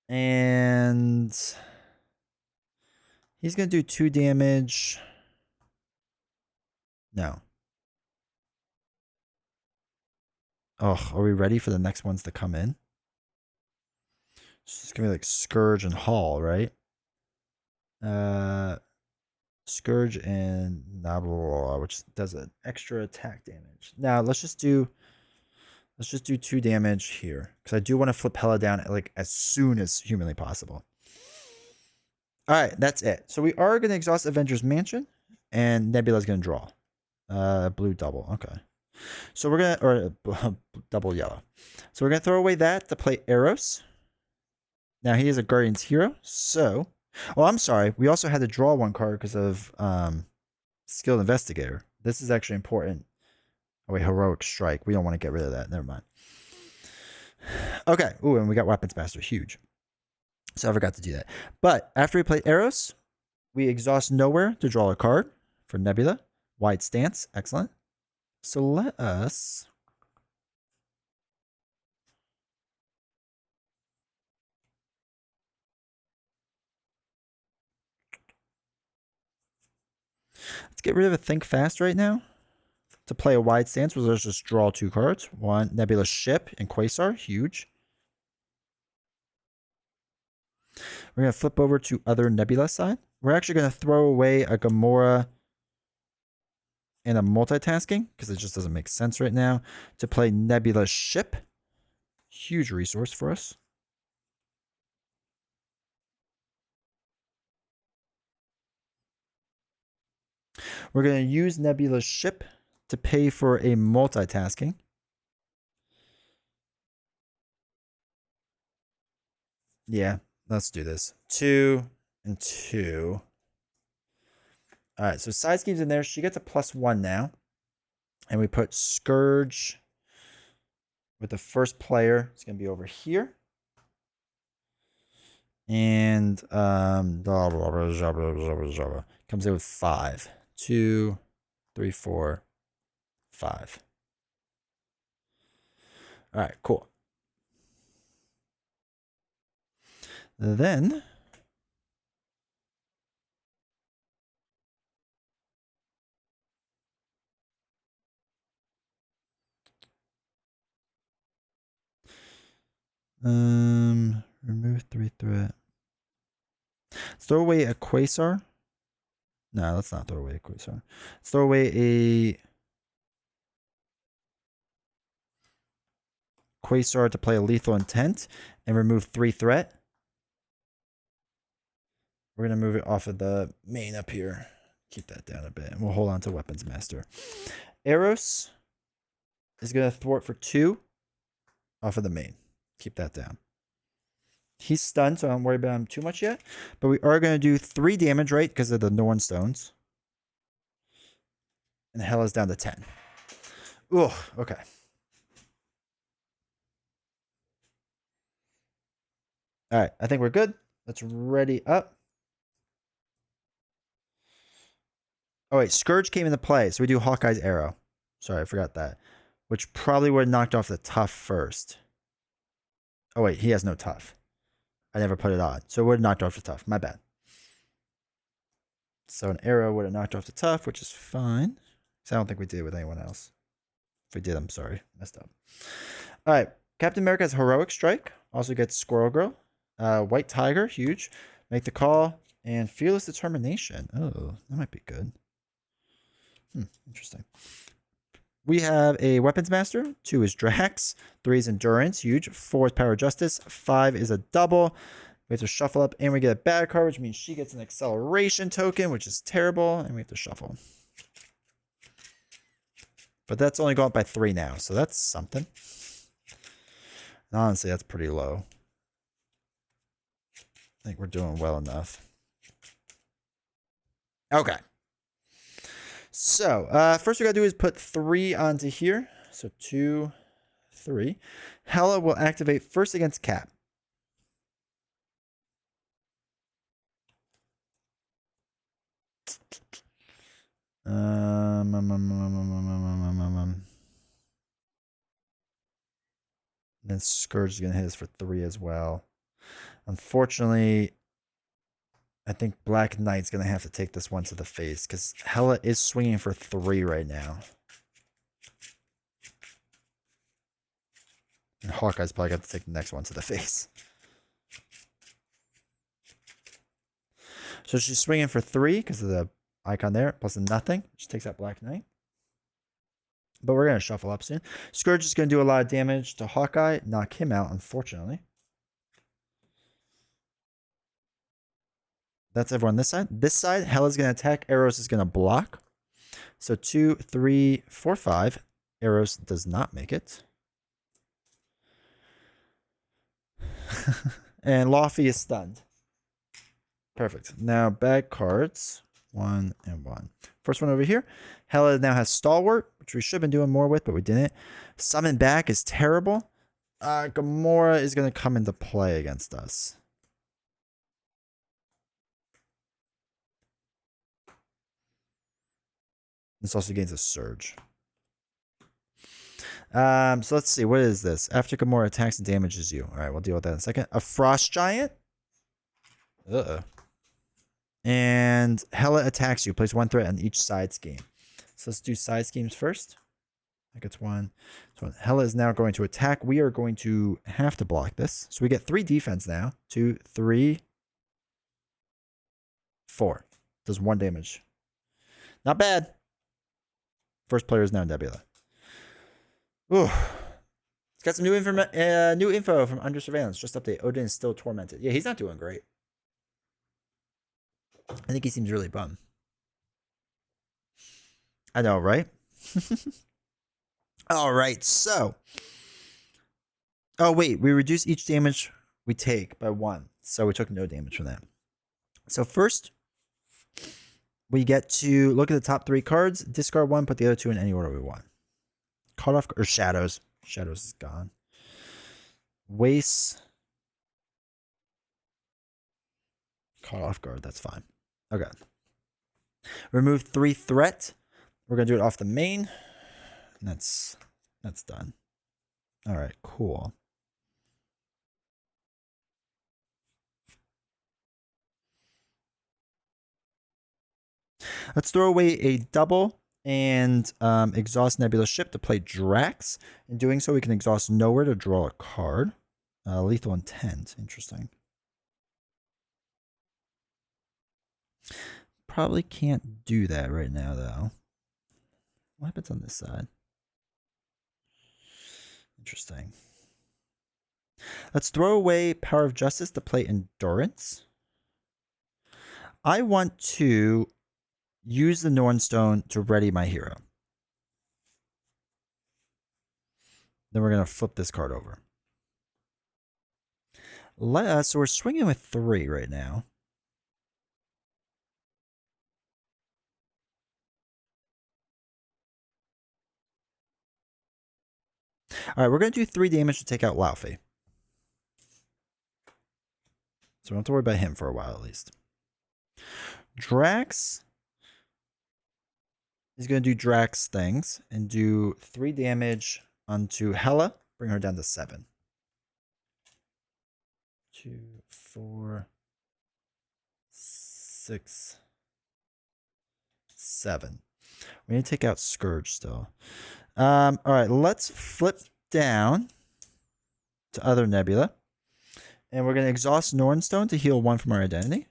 A: And he's gonna do 2 damage. No. Oh, are we ready for the next ones to come in? It's gonna be like Scourge and Hall, right? Scourge and Nebula, which does an extra attack damage. Now let's just do 2 damage here, because I do want to flip Hela down like as soon as humanly possible. All right, that's it. So we are gonna exhaust Avengers Mansion, and Nebula's gonna draw. Blue double. Okay. So we're gonna double yellow. So we're gonna throw away that to play Eros. Now he is a Guardian's hero, so. Oh, I'm sorry. We also had to draw 1 card because of Skilled Investigator. This is actually important. Oh wait, Heroic Strike. We don't want to get rid of that. Never mind. Okay. Ooh, and we got Weapons Master. Huge. So I forgot to do that. But after we play Eros, we exhaust Nowhere to draw a card for Nebula. Wide Stance. Excellent. So let us. Let's get rid of a Think Fast right now. To play a Wide Stance, we'll just draw 2 cards. 1, Nebula Ship and Quasar. Huge. We're going to flip over to other Nebula side. We're actually going to throw away a Gamora and a multitasking, because it just doesn't make sense right now, to play Nebula Ship. Huge resource for us. We're going to use Nebula Ship to pay for a multitasking. Yeah, let's do this. 2 and 2. All right, so side schemes in there. She gets a +1 now. And we put Scourge with the first player. It's going to be over here. And comes in with 5. 2, 3, 4, 5. All right, cool. Then remove 3 threat. Let's throw away a Quasar. No, let's not throw away a Quasar. Let's throw away a Quasar to play a Lethal Intent and remove 3 threat. We're going to move it off of the main up here. Keep that down a bit. And we'll hold on to Weapons Master. Eros is going to thwart for 2 off of the main. Keep that down. He's stunned, so I don't worry about him too much yet. But we are going to do 3 damage, right? Because of the Norn Stones. And Hela's down to 10. Ugh, okay. All right, I think we're good. Let's ready up. Oh, wait, Scourge came into play, so we do Hawkeye's Arrow. Sorry, I forgot that. Which probably would have knocked off the tough first. Oh, wait, he has no tough. I never put it on, so it would have knocked off the tough. My bad. So an arrow would have knocked off the tough, which is fine. Because I don't think we did it with anyone else. If we did, I'm sorry. Messed up. All right. Captain America's Heroic Strike. Also gets Squirrel Girl. White Tiger. Huge. Make the call. And Fearless Determination. Oh, that might be good. Interesting. We have a Weapons Master. 2 is Drax. 3 is Endurance. Huge. 4 is Power Justice. 5 is a double. We have to shuffle up, and we get a bad card, which means she gets an acceleration token, which is terrible, and we have to shuffle. But that's only going up by 3 now, so that's something. And honestly, that's pretty low. I think we're doing well enough. Okay. So, first we got to do is put 3 onto here. So 2, 3. Hela will activate first against Cap. Then Scourge is going to hit us for 3 as well. Unfortunately, I think Black Knight's going to have to take this one to the face because Hela is swinging for 3 right now. And Hawkeye's probably got to take the next one to the face. So she's swinging for 3 because of the icon there, plus a nothing. She takes out Black Knight. But we're going to shuffle up soon. Scourge is going to do a lot of damage to Hawkeye. Knock him out, unfortunately. That's everyone this side. This side, Hela's going to attack. Eros is going to block. So 2, 3, 4, 5. Eros does not make it. And Laufey is stunned. Perfect. Now bag cards. 1 and 1. First one over here. Hela now has Stalwart, which we should have been doing more with, but we didn't. Summon back is terrible. Gamora is going to come into play against us. This also gains a surge. So let's see. What is this? After Gamora attacks and damages you. All right, we'll deal with that in a second. A Frost Giant. And Hela attacks you. Place 1 threat on each side scheme. So let's do side schemes first. I think it's 1. So Hela is now going to attack. We are going to have to block this. So we get 3 defense now. 2, 3, 4. Does 1 damage. Not bad. First player is now Nebula. Ooh. It's got some new info from Under Surveillance. Just update. Odin is still tormented. Yeah, he's not doing great. I think he seems really bummed. I know, right? All right, so. Oh, wait. We reduce each damage we take by 1. So we took no damage from that. So first, we get to look at the top 3 cards, discard 1, put the other 2 in any order we want. Cut off, or Shadows. Shadows is gone. Waste. Caught off guard, that's fine. Okay. Remove 3 threat. We're going to do it off the main. And that's done. All right, cool. Let's throw away a double and exhaust Nebula ship to play Drax. In doing so, we can exhaust nowhere to draw a card. Lethal Intent. Interesting. Probably can't do that right now, though. What happens on this side? Interesting. Let's throw away Power of Justice to play Endurance. I want to use the Nornstone to ready my hero. Then we're going to flip this card over. So we're swinging with 3 right now. All right, we're going to do 3 damage to take out Laufey. So we don't have to worry about him for a while at least. Drax is going to do Drax things and do 3 damage onto Hela. Bring her down to 7. 2, 4, 6, 7. We need to take out Scourge still. All right, let's flip down to other Nebula. And we're going to exhaust Nornstone to heal 1 from our identity.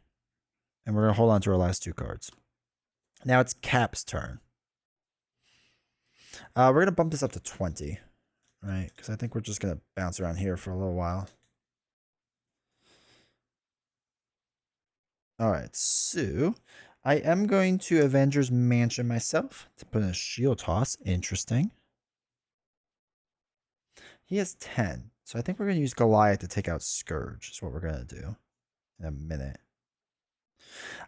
A: And we're going to hold on to our last 2 cards. Now it's Cap's turn. We're going to bump this up to 20. Right? Because I think we're just going to bounce around here for a little while. All right, so I am going to Avengers Mansion myself to put in a shield toss. Interesting. He has 10. So I think we're going to use Goliath to take out Scourge is what we're going to do in a minute.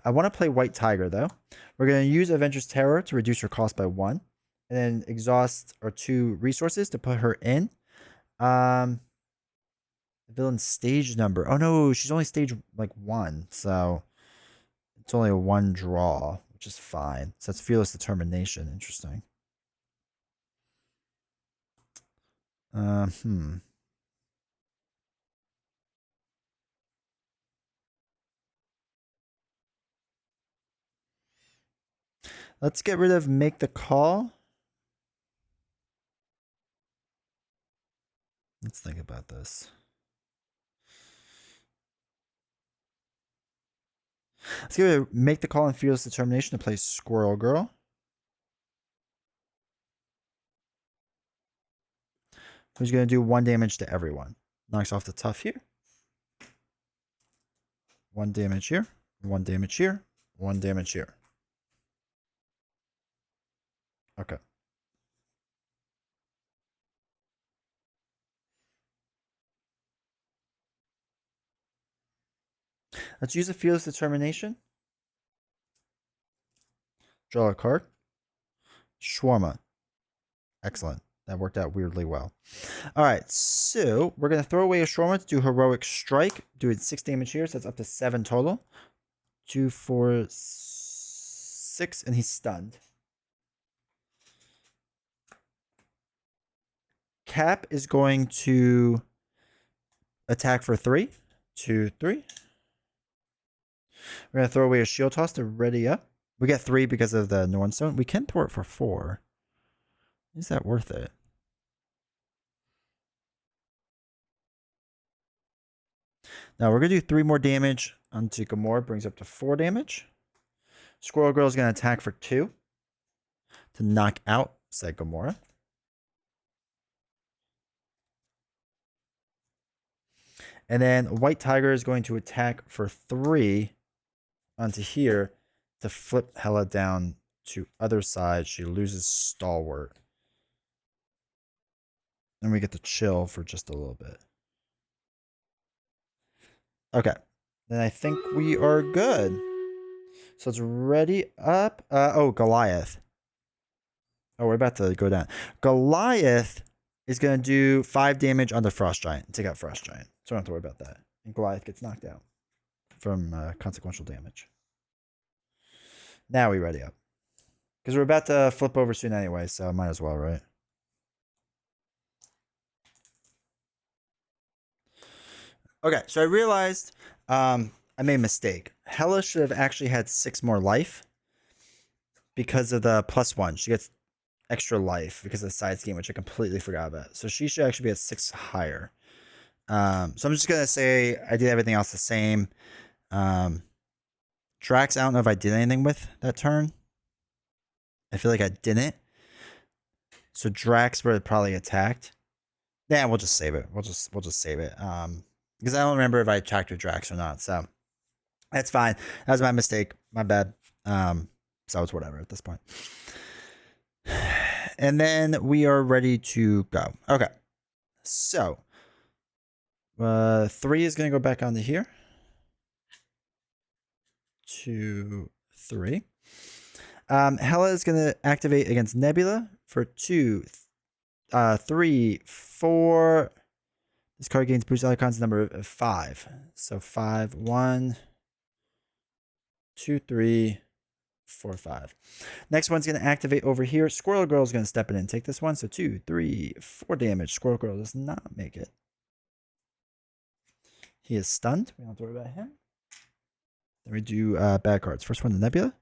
A: I want to play White Tiger, though. We're going to use Avengers Terror to reduce her cost by 1. And then exhaust our 2 resources to put her in. The villain's stage number. Oh, no, she's only stage, 1. So it's only a 1 draw. which is fine. So that's Fearless Determination. Interesting. Hmm. Let's get rid of Make the Call. Let's think about this. Let's give it Make the Call and Fearless Determination to play Squirrel Girl. Who's going to do 1 damage to everyone. Knocks off the tough here. 1 damage here. 1 damage here. 1 damage here. Okay. Let's use a Fearless Determination. Draw a card. Shawarma. Excellent. That worked out weirdly well. All right, so we're going to throw away a Shawarma to do Heroic Strike. Do it 6 damage here, so that's up to 7 total. 2, 4, 6, and he's stunned. Cap is going to attack for 3. 2, 3. We're going to throw away a Shield Toss to ready up. We get 3 because of the Norn Stone. We can throw it for 4. Is that worth it? Now we're going to do 3 more damage onto Gamora. Brings up to 4 damage. Squirrel Girl is going to attack for 2 to knock out said Gamora. And then White Tiger is going to attack for 3 onto here to flip Hela down to other side. She loses Stalwart. And we get to chill for just a little bit. Okay. Then I think we are good. So it's ready up. Oh, Goliath. Oh, we're about to go down. Goliath is going to do 5 damage on the Frost Giant. Take out Frost Giant. So I don't have to worry about that. And Goliath gets knocked out from consequential damage. Now we ready up. Because we're about to flip over soon anyway, so might as well, right? Okay, so I realized I made a mistake. Hela should have actually had 6 more life because of the +1. She gets extra life because of the side scheme, which I completely forgot about. So she should actually be at 6 higher. So I'm just going to say I did everything else the same. Drax, I don't know if I did anything with that turn. I feel like I didn't. So Drax would have probably attacked. Yeah, we'll just save it. We'll just save it. Because I don't remember if I attacked with Drax or not. So that's fine. That was my mistake. My bad. So it's whatever at this point. And then we are ready to go. Okay. So 3 is going to go back onto here. 2, 3. Hela is going to activate against Nebula for 2, 3, 4. This card gains boost icons number of 5. So 5, 1, 2, 3, 4, 5. Next one's going to activate over here. Squirrel Girl is going to step in and take this one. So 2, 3, 4 damage. Squirrel Girl does not make it. He is stunned. We don't have to worry about him. Then we do bad cards. First one, the Nebula.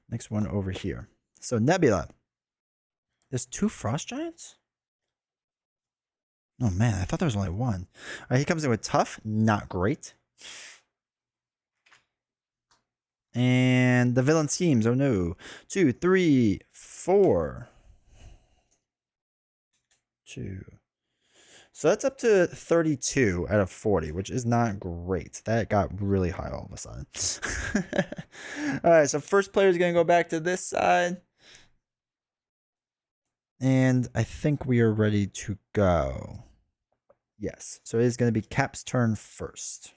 A: Next one over here. So Nebula. There's 2 Frost Giants? Oh man, I thought there was only 1. All right, he comes in with Tough. Not great. And the villain schemes. Oh no. 2, 3, 4. 2. So that's up to 32 out of 40, which is not great. That got really high all of a sudden. All right, so first player is going to go back to this side. And I think we are ready to go. Yes, so it is going to be Cap's turn first.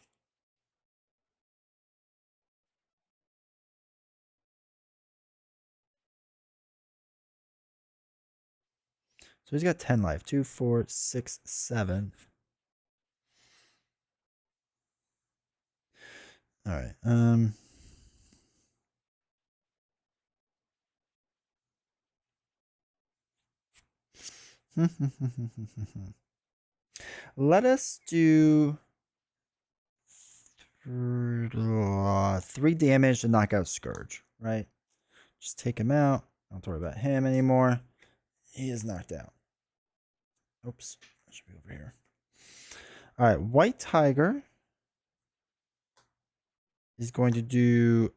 A: So he's got 10 life. 2, 4, 6, 7. All right. Let us do 3 damage to knock out Scourge, right? Just take him out. Don't worry about him anymore. He is knocked out. Oops. I should be over here. All right. White Tiger is going to do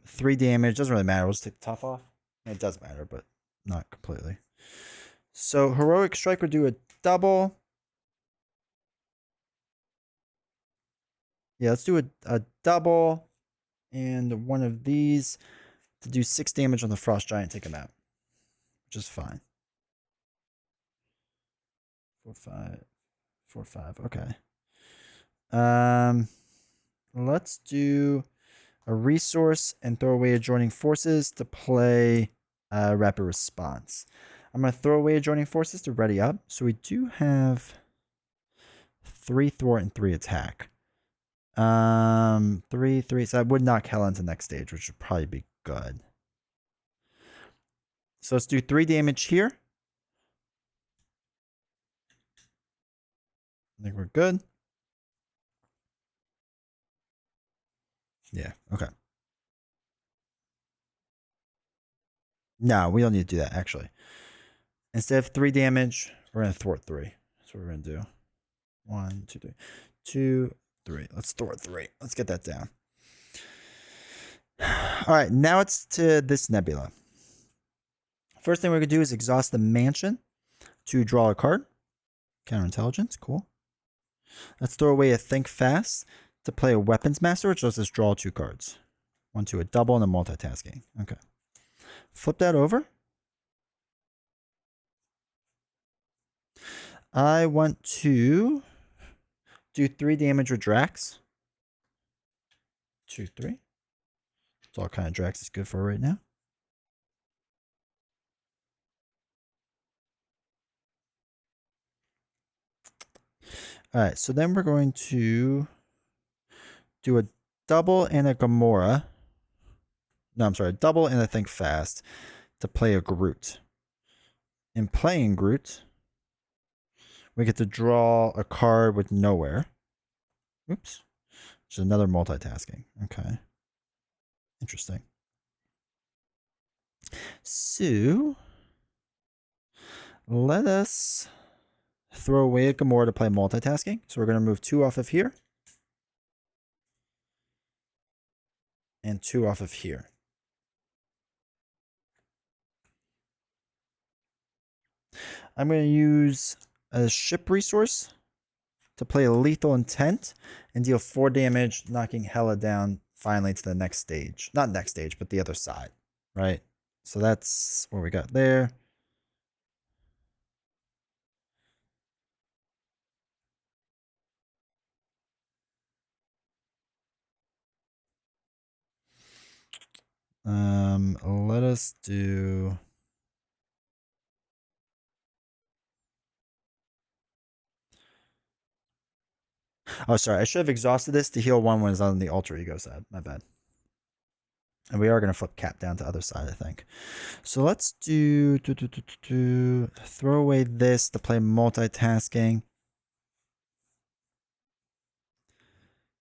A: 3 damage. Doesn't really matter. We'll just take the tough off. It does matter, but not completely. So Heroic Strike would do a double. Yeah, let's do a double. And one of these to do 6 damage on the Frost Giant. Take him out. Which is fine. 4, 5. 4, 5. Okay. Let's do a resource and throw away adjoining forces to play rapid response. I'm going to throw away adjoining forces to ready up. So we do have 3 thwart and 3 attack. 3, 3. So that would knock Hela into next stage, which would probably be good. So let's do 3 damage here. I think we're good. Yeah, okay. No, we don't need to do that, actually. Instead of 3 damage, we're going to thwart 3. That's what we're going to do. 1, 2, 3. 2, 3. Let's thwart 3. Let's get that down. All right, now it's to this Nebula. First thing we're going to do is exhaust the mansion to draw a card. Counterintelligence, cool. Let's throw away a Think Fast to play a Weapons Master, which lets us draw 2 cards. 1, 2, a double and a multitasking. Okay. Flip that over. I want to do 3 damage with Drax. 2, 3. That's all kind of Drax is good for right now. All right, so then we're going to do a double and a Gamora. No, I'm sorry, a double and a Think Fast to play a Groot. In playing Groot, we get to draw a card with nowhere. Oops. Which is another multitasking. Okay. Interesting. So, let us throw away a Gamora to play multitasking. So we're going to move 2 off of here. And 2 off of here. I'm going to use a ship resource to play a Lethal Intent and deal 4 damage, knocking Hela down finally to the next stage. Not next stage, but the other side, right? So that's what we got there. Let us do... Oh, sorry. I should have exhausted this to heal 1 when it's on the alter ego side. My bad. And we are going to flip Cap down to other side, I think. So let's do throw away this to play multitasking.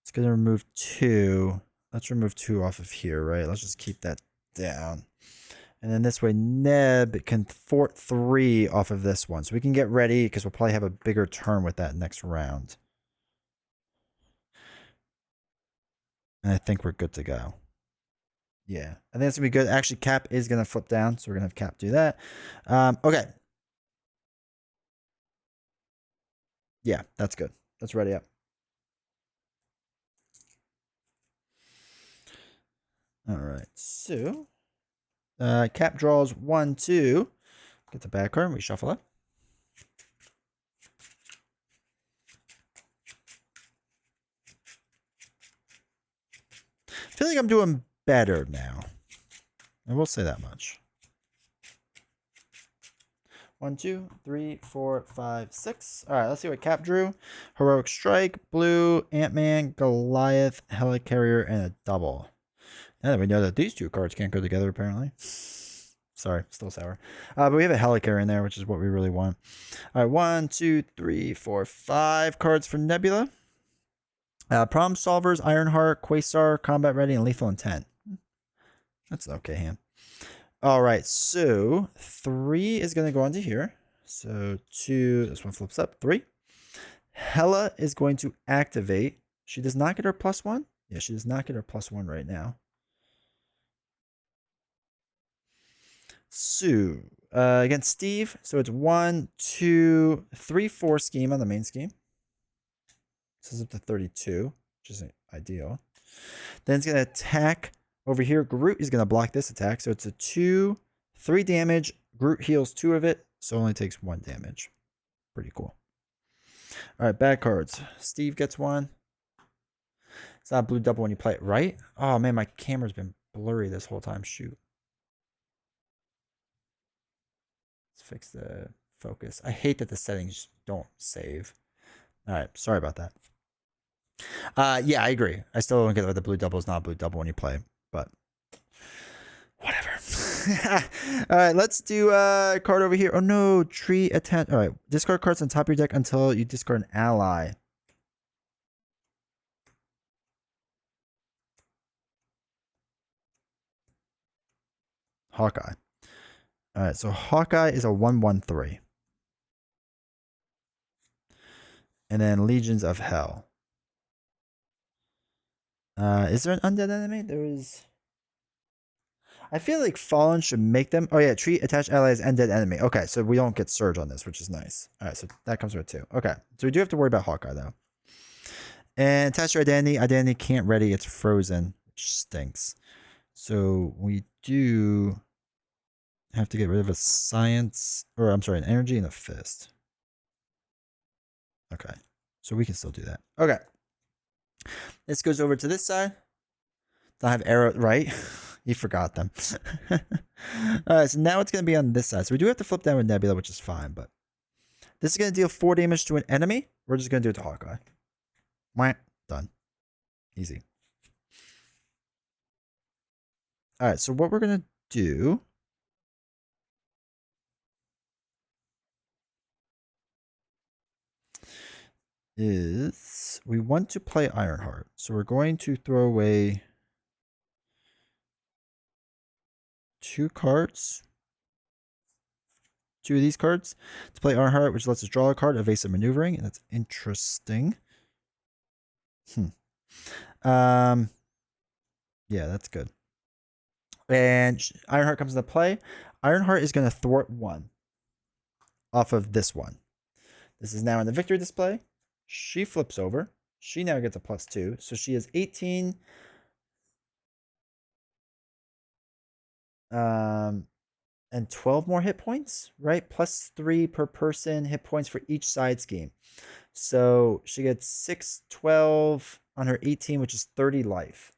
A: It's going to remove 2. Let's remove 2 off of here, right? Let's just keep that down. And then this way, Neb can thwart 3 off of this one. So we can get ready because we'll probably have a bigger turn with that next round. And I think we're good to go. Yeah, I think it's going to be good. Actually, Cap is going to flip down, so we're going to have Cap do that. Okay. Yeah, that's good. That's ready up. All right, so Cap draws 1, 2. Get the back card, we shuffle up. I feel like I'm doing better now. I will say that much. 1, 2, 3, 4, 5, 6. All right, let's see what Cap drew. Heroic Strike, blue, Ant-Man, Goliath, Helicarrier, and a double. Now that we know that these 2 cards can't go together, apparently. Sorry, still sour. But we have a Helicarrier in there, which is what we really want. All right, 1, 2, 3, 4, 5 cards for Nebula. Problem Solvers, Ironheart, Quasar, Combat Ready, and Lethal Intent. That's an okay hand. All right, so 3 is going to go onto here. So 2, this one flips up. 3. Hela is going to activate. She does not get her +1. Yeah, she does not get her +1 right now. So against Steve, so it's 1, 2, 3, 4 scheme on the main scheme. This is up to 32, which isn't ideal. Then it's going to attack over here. Groot is going to block this attack. So it's a 2, 3 damage. Groot heals 2 of it, so only takes 1 damage. Pretty cool. All right, bad cards. Steve gets 1. It's not a blue double when you play it right. Oh, man, my camera's been blurry this whole time. Shoot. Let's fix the focus. I hate that the settings don't save. All right, sorry about that. Yeah, I agree. I still don't get why the blue double is not a blue double when you play, but whatever. All right, let's do a card over here. Oh no, tree attach. All right, discard cards on top of your deck until you discard an ally. Hawkeye. All right, so Hawkeye is a 1/1/3. And then Legions of Hell. Is there an undead enemy? There is. I feel like Fallen should make them. Oh yeah, treat attached allies undead enemy. Okay, so we don't get Surge on this, which is nice. All right, so that comes with 2. Okay, so we do have to worry about Hawkeye though. And attach your identity. Identity can't ready. It's frozen, which stinks. So we do have to get rid of a science, or I'm sorry, an energy and a fist. Okay, so we can still do that. Okay, this goes over to this side. Don't have arrow, right? You forgot them. All right, so now it's going to be on this side. So we do have to flip down with Nebula, which is fine, but this is going to deal 4 damage to an enemy. We're just going to do it to Hawkeye. Wah, done. Easy. All right, so what we're going to do is we want to play Ironheart. So we're going to throw away 2 cards. 2 of these cards to play Ironheart, which lets us draw a card, evasive maneuvering, and that's interesting. Yeah, that's good. And Ironheart comes into play. Ironheart is going to thwart 1 off of this one. This is now in the victory display. She flips over. She now gets a +2. So she has 18. And 12 more hit points, right? +3 per person hit points for each side scheme. So she gets 6, 12 on her 18, which is 30 life,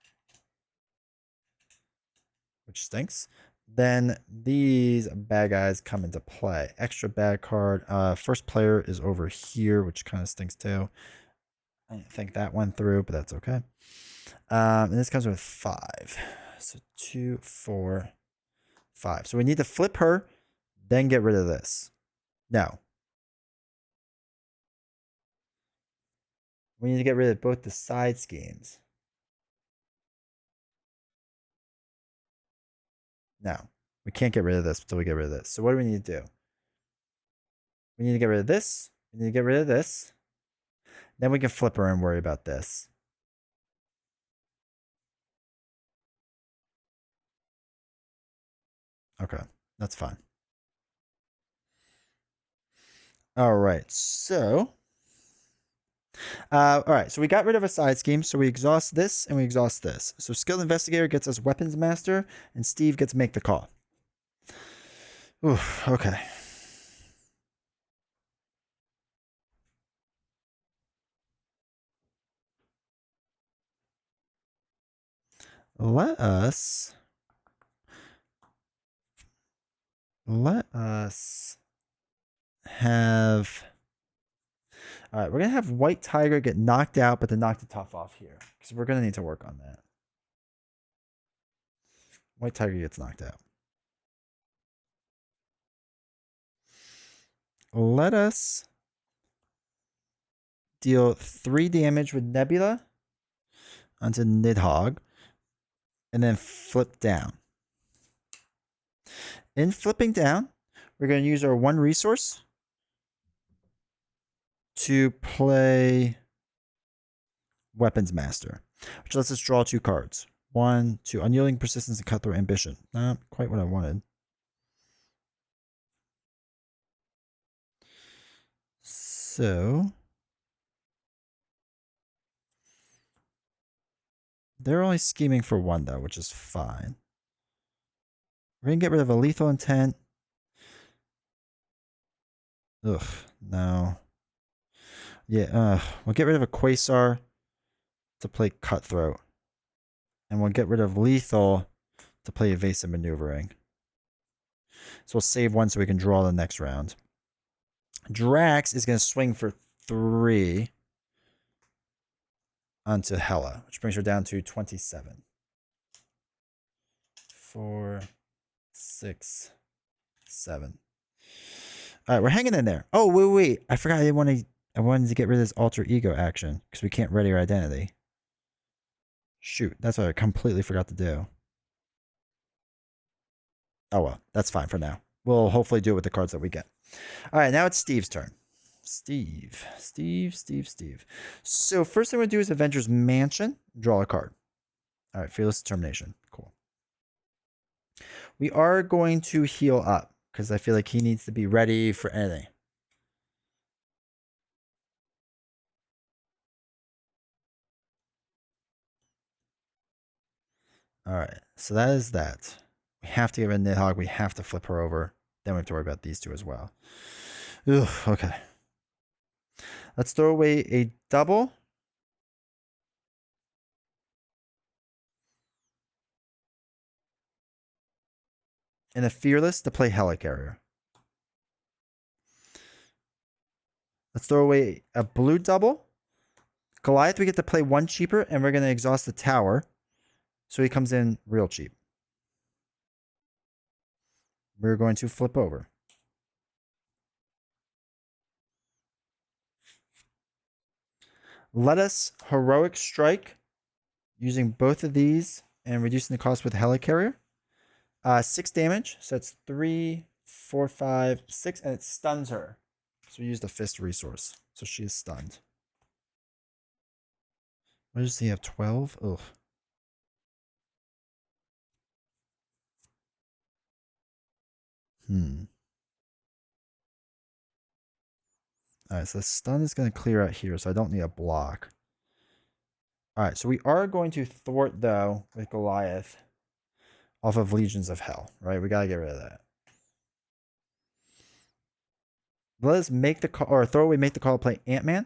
A: which stinks. Then these bad guys come into play. Extra bad card. First player is over here, which kind of stinks too. I didn't think that went through, but that's okay. And this comes with 5. So 2, 4, 5. So we need to flip her, then get rid of this. No. We need to get rid of both the side schemes. No. We can't get rid of this until we get rid of this. So what do we need to do? We need to get rid of this. We need to get rid of this. Then we can flip her and worry about this. Okay. That's fine. All right. So... all right, so we got rid of a side scheme, so we exhaust this and we exhaust this. So Skilled Investigator gets us Weapons Master, and Steve gets Make the Call. Ooh, okay. Let us have... All right, we're going to have White Tiger get knocked out, but then knock the tough off here, because we're going to need to work on that. White Tiger gets knocked out. let us deal 3 damage with Nebula onto Nidhogg, and then flip down. In flipping down, we're going to use our 1 resource to play Weapons Master, which lets us draw 2 cards. 1, 2, Unyielding Persistence and Cutthroat Ambition. Not quite what I wanted. So they're only scheming for 1 though, which is fine. We're going to get rid of a Lethal Intent. Ugh, no. Yeah, we'll get rid of a Quasar to play Cutthroat. And we'll get rid of Lethal to play Evasive Maneuvering. So we'll save 1 so we can draw the next round. Drax is going to swing for 3 onto Hela, which brings her down to 27. 4, 6, 7. All right, we're hanging in there. Oh, wait. I forgot I wanted to get rid of this alter ego action because we can't ready our identity. Shoot, that's what I completely forgot to do. Oh, well, that's fine for now. We'll hopefully do it with the cards that we get. All right, now it's Steve's turn. Steve. So first thing we're going to do is Avengers Mansion. Draw a card. All right, Fearless Determination. Cool. We are going to heal up because I feel like he needs to be ready for anything. All right, so that is that. We have to get rid of Nidhogg. We have to flip her over. Then we have to worry about these 2 as well. Ugh, okay. Let's throw away a double. And a Fearless to play Helicarrier. Let's throw away a blue double. Goliath, we get to play 1 cheaper, and we're going to exhaust the tower. So he comes in real cheap. We're going to flip over. Let us Heroic Strike using both of these and reducing the cost with Helicarrier. 6 damage, so that's 3, 4, 5, 6, and it stuns her. So we use the Fist resource. So she is stunned. What does he have? 12? Ugh. Alright, so the stun is going to clear out here, so I don't need a block. Alright, so we are going to thwart, though, with Goliath off of Legions of Hell, right? We got to get rid of that. Let us make the call, or throw away, make the call to play Ant-Man.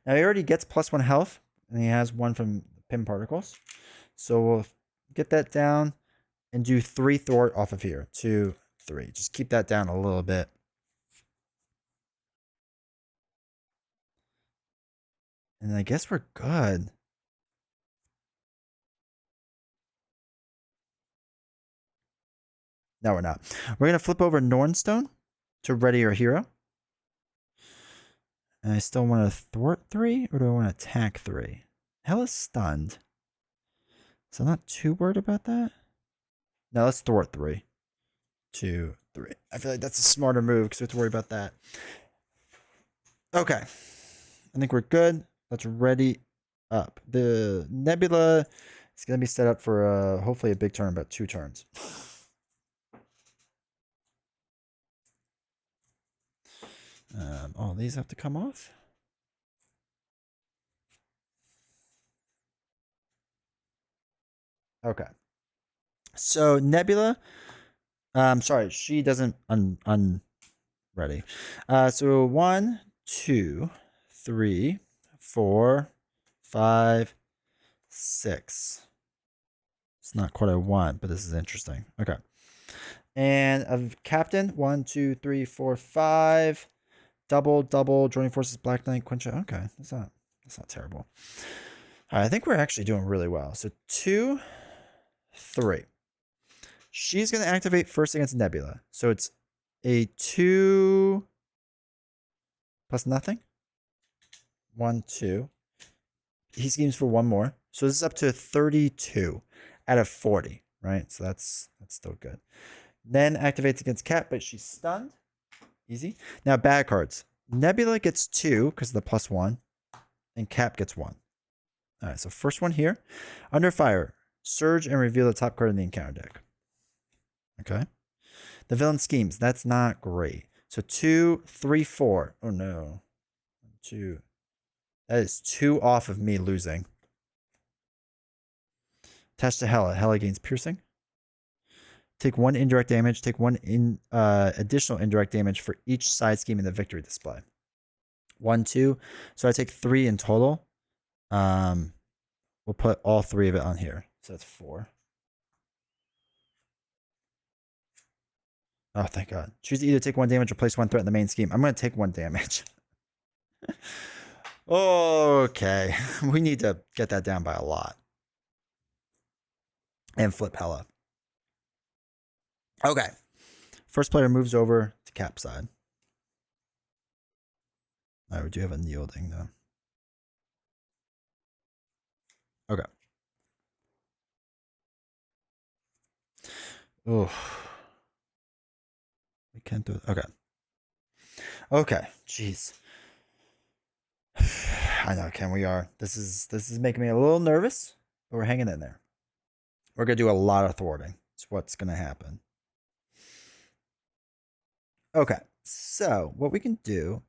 A: Now, he already gets +1 health, and he has 1 from Pim Particles. So we'll get that down and do 3 thwart off of here. 2, 3. Just keep that down a little bit. And I guess we're good. No, we're not. We're going to flip over Nornstone to ready our hero. And I still want to thwart 3, or do I want to attack 3? Hela's stunned. So I'm not too worried about that. No, let's thwart 3. 2, 3. I feel like that's a smarter move because we have to worry about that. Okay. I think we're good. Let's ready up. The Nebula is going to be set up for hopefully a big turn, about 2 turns. All these have to come off. Okay. So Nebula, sorry, she doesn't unready. So 1, 2, 3, 4, 5, 6. It's not quite what I want, but this is interesting. Okay. And a captain, 1, 2, 3, 4, 5. Double, joining forces, Black Knight, Quincha. Okay, that's not terrible. All right, I think we're actually doing really well. So 2, 3. She's going to activate first against Nebula. So it's a 2, plus nothing. 1, 2. He schemes for one more. So this is up to 32 out of 40, right? So that's still good. Then activates against Cat, but she's stunned. Easy. Now bad cards. Nebula gets 2 because of the +1, and Cap gets 1. All right, so first one here. Under fire, surge and reveal the top card in the encounter deck. Okay. The villain schemes. That's not great. So 2, 3, 4. Oh no. 2. That is 2 off of me losing. Attached to Hela. Hela gains piercing. Take 1 indirect damage. Take 1 additional indirect damage for each side scheme in the victory display. 1, 2. So I take 3 in total. We'll put all 3 of it on here. So that's 4. Oh, thank God. Choose to either take 1 damage or place 1 threat in the main scheme. I'm going to take 1 damage. Okay. We need to get that down by a lot. And flip Hela. Okay. First player moves over to Cap side. All right, we do have a yielding, though. Okay. Oh. We can't do it. Okay. Okay. Jeez. I know, Ken, we are. This is making me a little nervous, but we're hanging in there. We're going to do a lot of thwarting. It's what's going to happen. Okay. So, what we can do,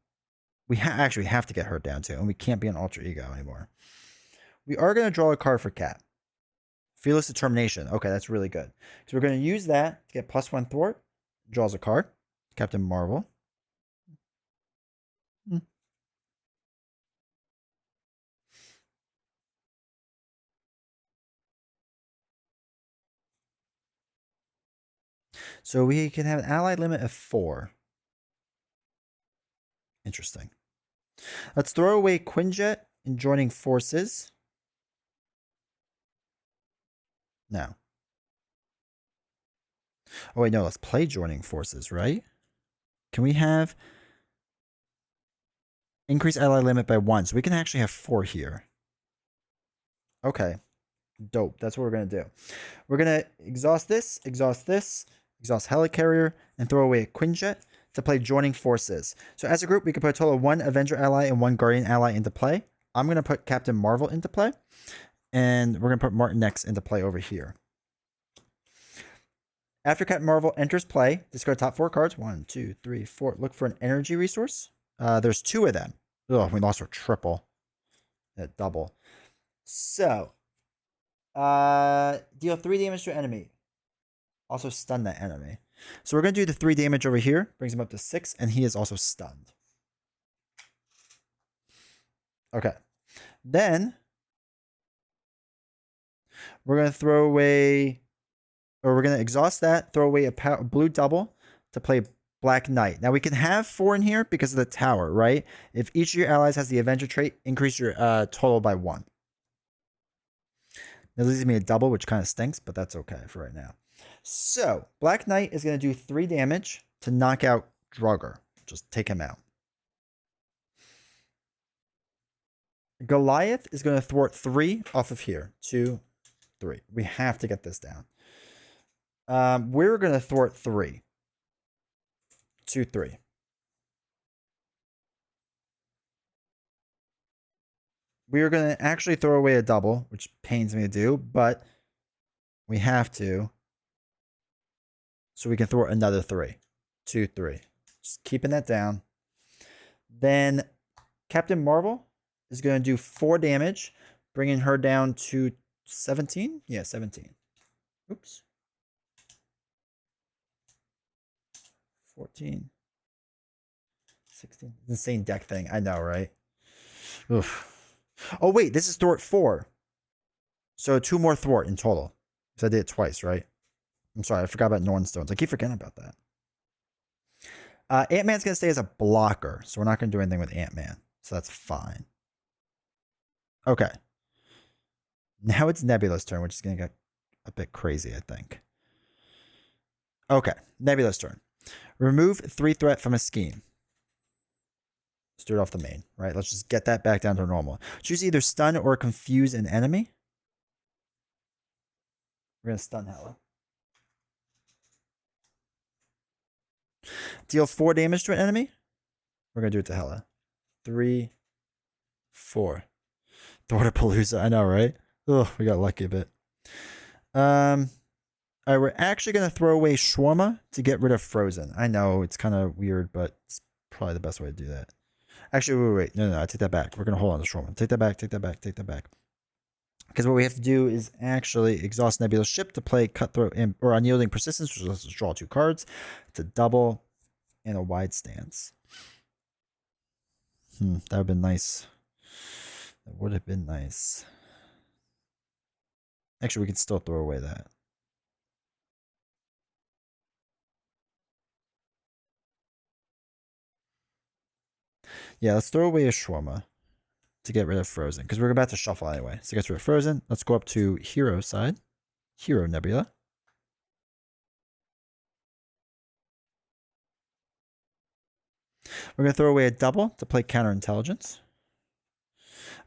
A: we actually have to get her down too, and we can't be an alter ego anymore. We are going to draw a card for Cat. Fearless Determination. Okay, that's really good. So we're going to use that to get +1 thwart. Draws a card. Captain Marvel. So we can have an allied limit of 4. Interesting. Let's throw away Quinjet and joining forces. No. Oh, wait, no, let's play joining forces, right? Can we have increase ally limit by 1? So we can actually have 4 here. Okay. Dope. That's what we're going to do. We're going to exhaust this, exhaust Helicarrier, and throw away a Quinjet to play joining forces. So as a group, we can put a total of 1 Avenger ally and 1 Guardian ally into play. I'm going to put Captain Marvel into play. And we're going to put Martin X into play over here. After Captain Marvel enters play, discard top 4 cards. 1, 2, 3, 4. Look for an energy resource. There's 2 of them. Oh, we lost our triple. Double. So, deal 3 damage to an enemy. Also stun that enemy. So we're going to do the 3 damage over here. Brings him up to 6, and he is also stunned. Okay. Then, we're going to throw away, or we're going to exhaust that, throw away a blue double to play Black Knight. Now we can have 4 in here because of the tower, right? If each of your allies has the Avenger trait, increase your total by 1. That leaves me a double, which kind of stinks, but that's okay for right now. So Black Knight is going to do 3 damage to knock out Drugger. Just take him out. Goliath is going to thwart 3 off of here. 2, 3. We have to get this down. We're going to thwart 3. 2, 3. We are going to actually throw away a double, which pains me to do, but we have to. So we can thwart another 3. 2, 3. Just keeping that down. Then Captain Marvel is going to do 4 damage, bringing her down to 17. Yeah, 17. Oops. 14. 16. Insane deck thing. I know, right? Oof. Oh, wait. This is thwart 4. So 2 more thwart in total. Because I did it twice, right? I'm sorry. I forgot about Nornstones. I keep forgetting about that. Ant-Man's going to stay as a blocker. So we're not going to do anything with Ant-Man. So that's fine. Okay. Now it's Nebula's turn, which is going to get a bit crazy, I think. Okay. Nebula's turn. Remove 3 threat from a scheme. do it off the main, right? Let's just get that back down to normal. Choose either stun or confuse an enemy. We're going to stun Hela. Deal 4 damage to an enemy. We're going to do it to Hela. 3, 4. Thortapalooza. I know, right? Ugh, we got lucky a bit. All right, we're actually going to throw away Shawarma to get rid of Frozen. I know it's kind of weird, but it's probably the best way to do that. Actually, wait. No, I take that back. We're going to hold on to Shawarma. Take that back. Because what we have to do is actually exhaust Nebula's ship to play Cutthroat or Unyielding Persistence, which is draw 2 cards. It's a double and a wide stance. That would have been nice. That would have been nice. Actually, we can still throw away that. Yeah, let's throw away a Shawarma to get rid of Frozen, because we're about to shuffle anyway. So get rid of Frozen. Let's go up to Hero side. Hero Nebula. We're going to throw away a double to play Counterintelligence.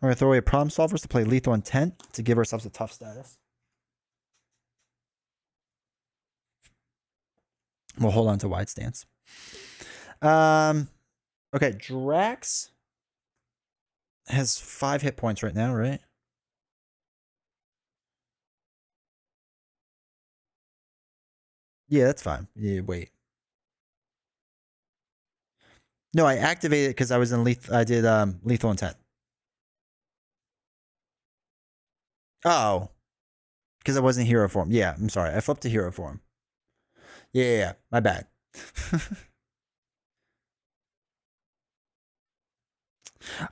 A: We're going to throw away Problem Solvers to play Lethal Intent to give ourselves a tough status. We'll hold on to Wide Stance. Okay, Drax has 5 hit points right now, right? Yeah, that's fine. Yeah, wait. No, I activated it because I was in I did Lethal Intent. Oh. Because I wasn't hero form. Yeah, I'm sorry. I flipped to hero form. Yeah. My bad.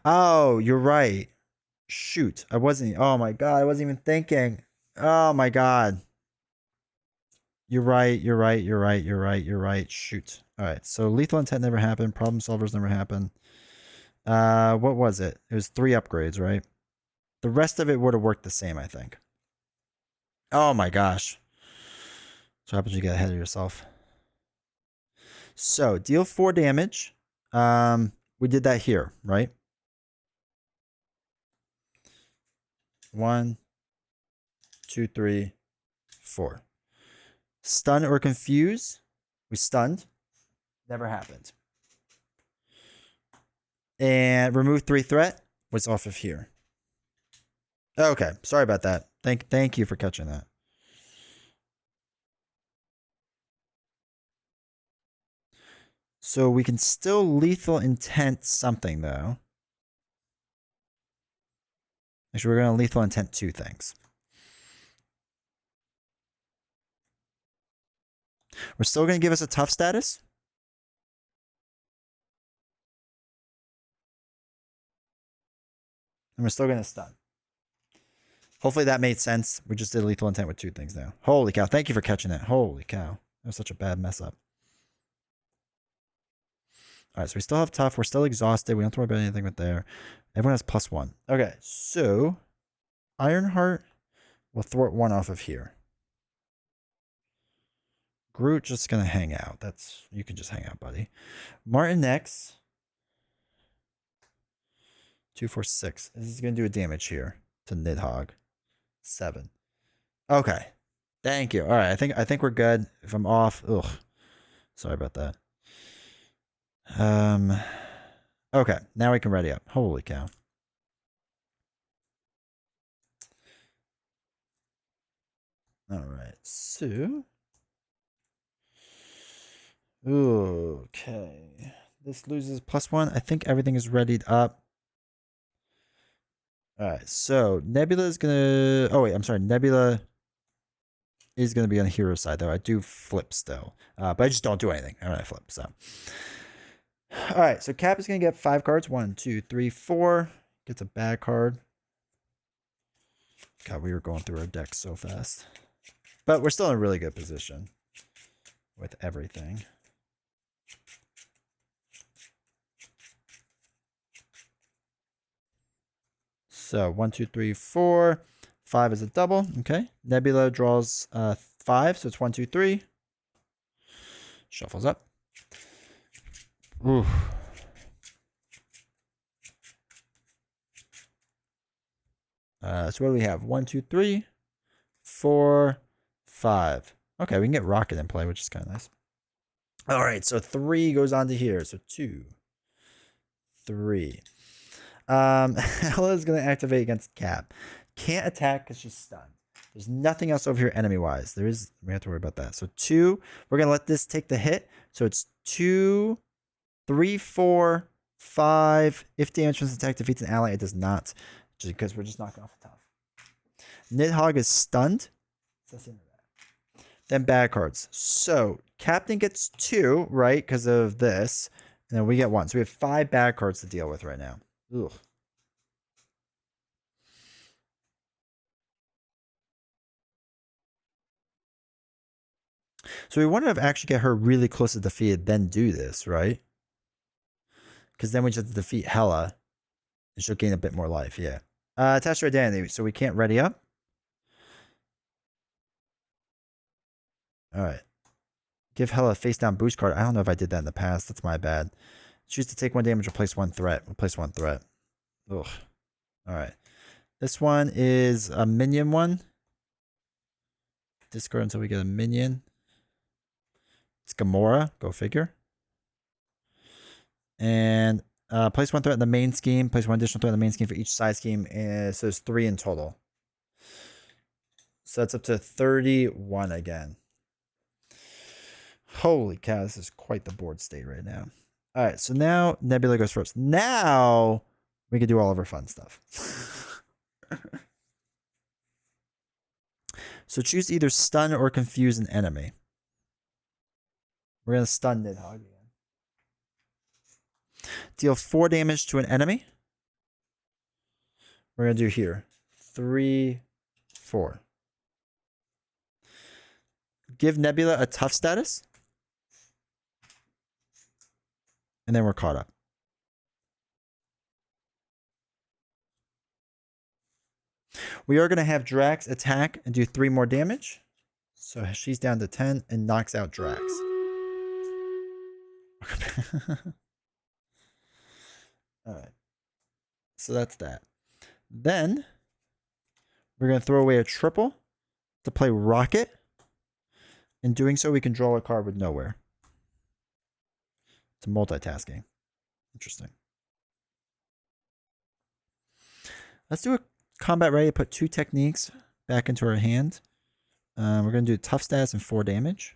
A: Oh, you're right. Shoot. I wasn't. Oh my god. I wasn't even thinking. Oh my god. You're right. Shoot. All right. So Lethal Intent never happened. Problem Solvers never happened. What was it? It was 3 upgrades, right? The rest of it would have worked the same, I think. Oh my gosh. So what happens when you get ahead of yourself? So deal 4 damage. We did that here, right? 1, 2, 3, 4. Stun or confuse. We stunned. Never happened. And remove 3 threat was off of here. Okay, sorry about that. Thank you for catching that. So we can still Lethal Intent something, though. Actually, we're going to Lethal Intent 2 things. We're still going to give us a tough status. And we're still going to stun. Hopefully that made sense. We just did Lethal Intent with 2 things now. Holy cow. Thank you for catching that. Holy cow. That was such a bad mess up. All right, so we still have tough. We're still exhausted. We don't have to worry about anything with there. Everyone has +1. Okay, so Ironheart will thwart 1 off of here. Groot just going to hang out. You can just hang out, buddy. Martin X. 2, 4, 6. This is going to do a damage here to Nidhogg. 7. Okay. Thank you. All right, I think we're good. If I'm off, ugh. Sorry about that. Okay, now we can ready up. Holy cow. All right, so. Okay. This loses +1. I think everything is readied up. All right, so Nebula is going to... Oh, wait, I'm sorry. Nebula is going to be on the hero side, though. I do flip still, but I just don't do anything when I flip, so... All right, so Cap is going to get 5 cards. 1, 2, 3, 4. Gets a bad card. God, we were going through our deck so fast. But we're still in a really good position with everything. So 1, 2, 3, 4. 5 is a double. Okay. Nebula draws 5, so it's 1, 2, 3. Shuffles up. Ooh. So what do we have? 1, 2, 3, 4, 5. Okay, we can get Rocket in play, which is kind of nice. All right, so 3 goes on to here. So 2, 3. Hela's going to activate against Cap. Can't attack because she's stunned. There's nothing else over here enemy-wise. We have to worry about that. So 2, we're going to let this take the hit. So it's 2, 3, 4, 5. If damage from this attack defeats an ally, it does not. Just because we're just knocking off the top. Nidhogg is stunned. Then bad cards. So Captain gets 2, right? Because of this. And then we get 1. So we have 5 bad cards to deal with right now. Ugh. So we want to actually get her really close to defeated, then do this, right? Because then we just have to defeat Hela. And she'll gain a bit more life, yeah. Attach her identity, so we can't ready up. Alright. Give Hela a face down boost card. I don't know if I did that in the past. That's my bad. Choose to take 1 damage, replace 1 threat. Replace 1 threat. Ugh. Alright. This one is a minion one. Discard until we get a minion. It's Gamora. Go figure. And place 1 threat in the main scheme. Place 1 additional threat in the main scheme for each side scheme. And so it's 3 in total. So that's up to 31 again. Holy cow, this is quite the board state right now. All right, so now Nebula goes first. Now we can do all of our fun stuff. So choose either stun or confuse an enemy. We're going to stun Nidhogg again. Deal 4 damage to an enemy. We're going to do here 3, 4. Give Nebula a tough status. And then we're caught up. We are going to have Drax attack and do 3 more damage. So she's down to 10 and knocks out Drax. Alright. So that's that. Then we're going to throw away a triple to play Rocket. In doing so, we can draw a card with nowhere. It's multitasking. Interesting. Let's do a combat ready. Put 2 techniques back into our hand. We're going to do tough stats and 4 damage.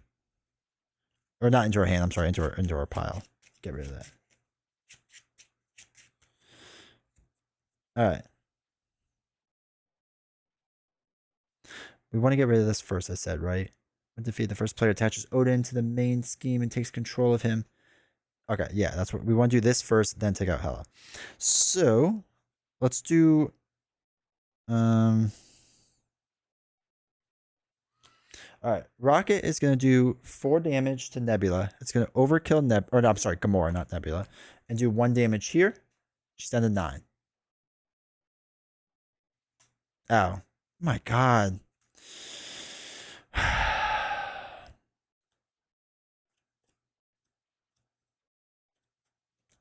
A: Or not into our hand. I'm sorry, into our pile. Get rid of that. All right. We want to get rid of this first, I said, right? When defeat, the first player attaches Odin to the main scheme and takes control of him. Okay, yeah, that's what we want to do. This first, then take out Hela. So let's do. All right, Rocket is going to do 4 damage to Nebula. It's going to overkill Gamora, not Nebula, and do 1 damage here. She's down to 9. Oh my god.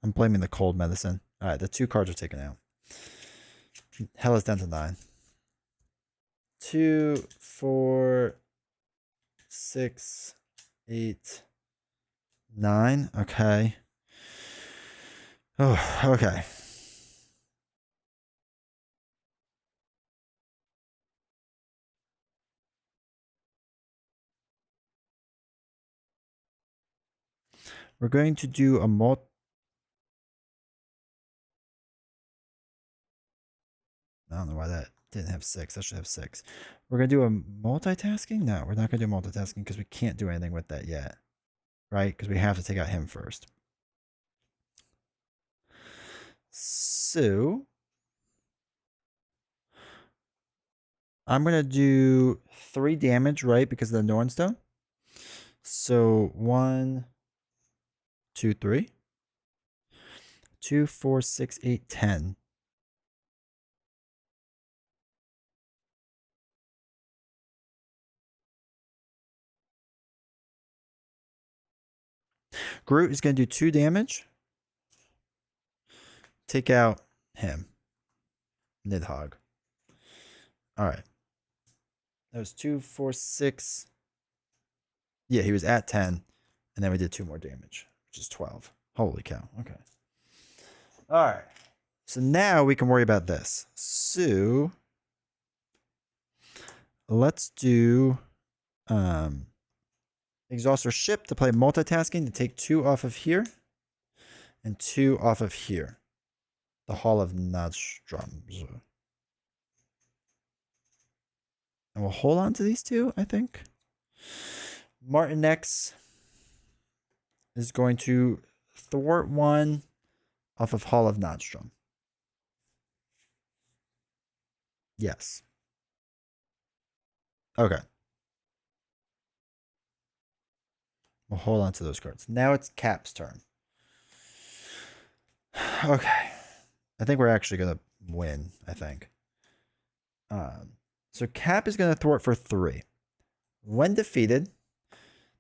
A: I'm blaming the cold medicine. All right, the 2 cards are taken out. Hela's down to 9. 2, 4, 6, 8, 9. Okay. Oh, okay. We're going to do a I don't know why that didn't have 6. That should have 6. We're going to do a multitasking? No, we're not going to do multitasking because we can't do anything with that yet. Right? Because we have to take out him first. So I'm going to do 3 damage, right? Because of the Norn Stone. So 1, 2, 3. 2, 4, 6, 8, 10. Groot is going to do 2 damage. Take out him. Nidhogg. All right. That was 2, 4, 6. Yeah, he was at 10. And then we did 2 more damage, which is 12. Holy cow. Okay. All right. So now we can worry about this. So let's do exhaust our ship to play multitasking to take 2 off of here and 2 off of here. The Hall of Nostrums. And we'll hold on to these 2, I think. Martin X is going to thwart 1 off of Hall of Nodstrom. Yes. Okay. We'll hold on to those cards. Now it's Cap's turn. Okay. I think we're actually going to win, I think. So Cap is going to thwart for 3. When defeated,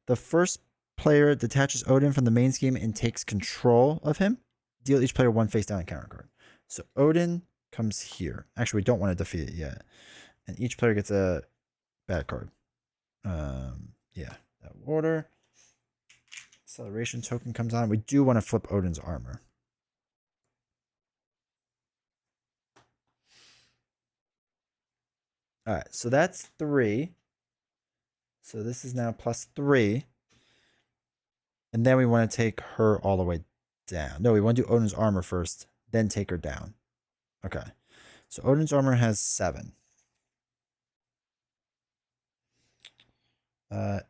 A: the first player detaches Odin from the main scheme and takes control of him. Deal each player 1 face down encounter card. So Odin comes here. Actually, we don't want to defeat it yet. And each player gets a bad card. Yeah, that order. Acceleration token comes on. We do want to flip Odin's armor. All right, so that's 3. So this is now plus 3. And then we want to take her all the way down. No, we want to do Odin's armor first, then take her down. Okay. So Odin's armor has 7.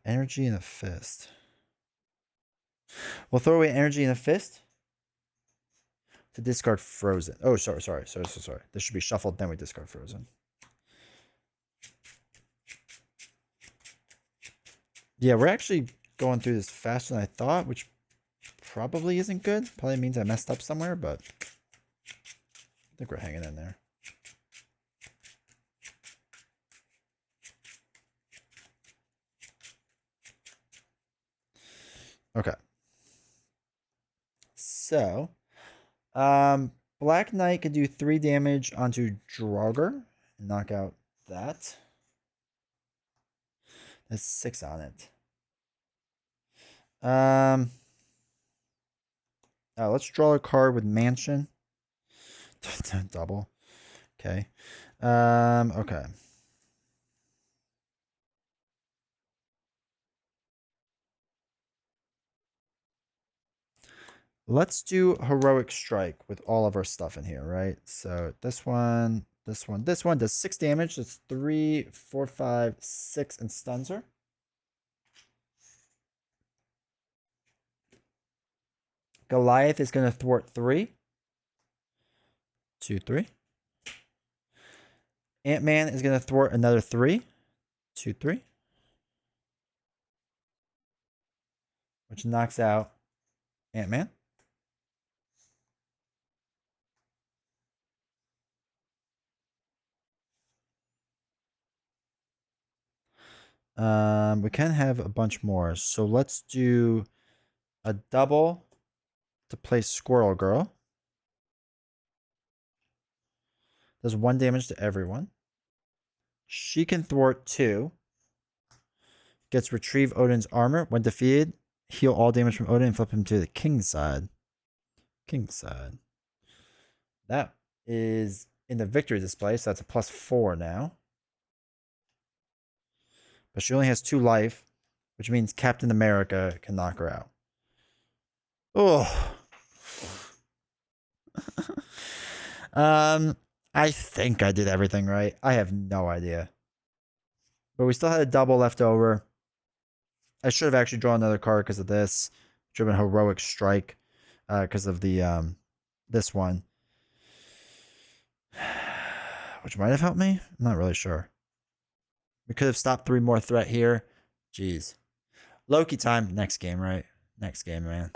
A: Energy in a fist. We'll throw away energy in a fist to discard Frozen. Oh, sorry. This should be shuffled, then we discard Frozen. Yeah, we're actually going through this faster than I thought, which probably isn't good. Probably means I messed up somewhere, but I think we're hanging in there. Okay. So, Black Knight could do 3 damage onto Draugr and knock out that. That's 6 on it. Let's draw a card with Mansion. Double. Okay. Okay. Let's do Heroic Strike with all of our stuff in here, right? So this one does 6 damage. That's 3, 4, 5, 6, and stuns her. Goliath is going to thwart 3. 2, 3. Ant-Man is going to thwart another 3. 2, 3. Which knocks out Ant-Man. We can have a bunch more. So let's do a double to play Squirrel Girl. Does 1 damage to everyone. She can thwart 2. Gets retrieve Odin's armor. When defeated, heal all damage from Odin and flip him to the king's side. King's side. That is in the victory display, so that's a +4 now. But she only has 2 life, which means Captain America can knock her out. Oh. I think I did everything right. I have no idea. But we still had a double left over. I should have actually drawn another card because of this. Should have been Heroic Strike because of the this one. Which might have helped me. I'm not really sure. We could have stopped 3 more threat here. Jeez. Loki time. Next game, right? Next game, man.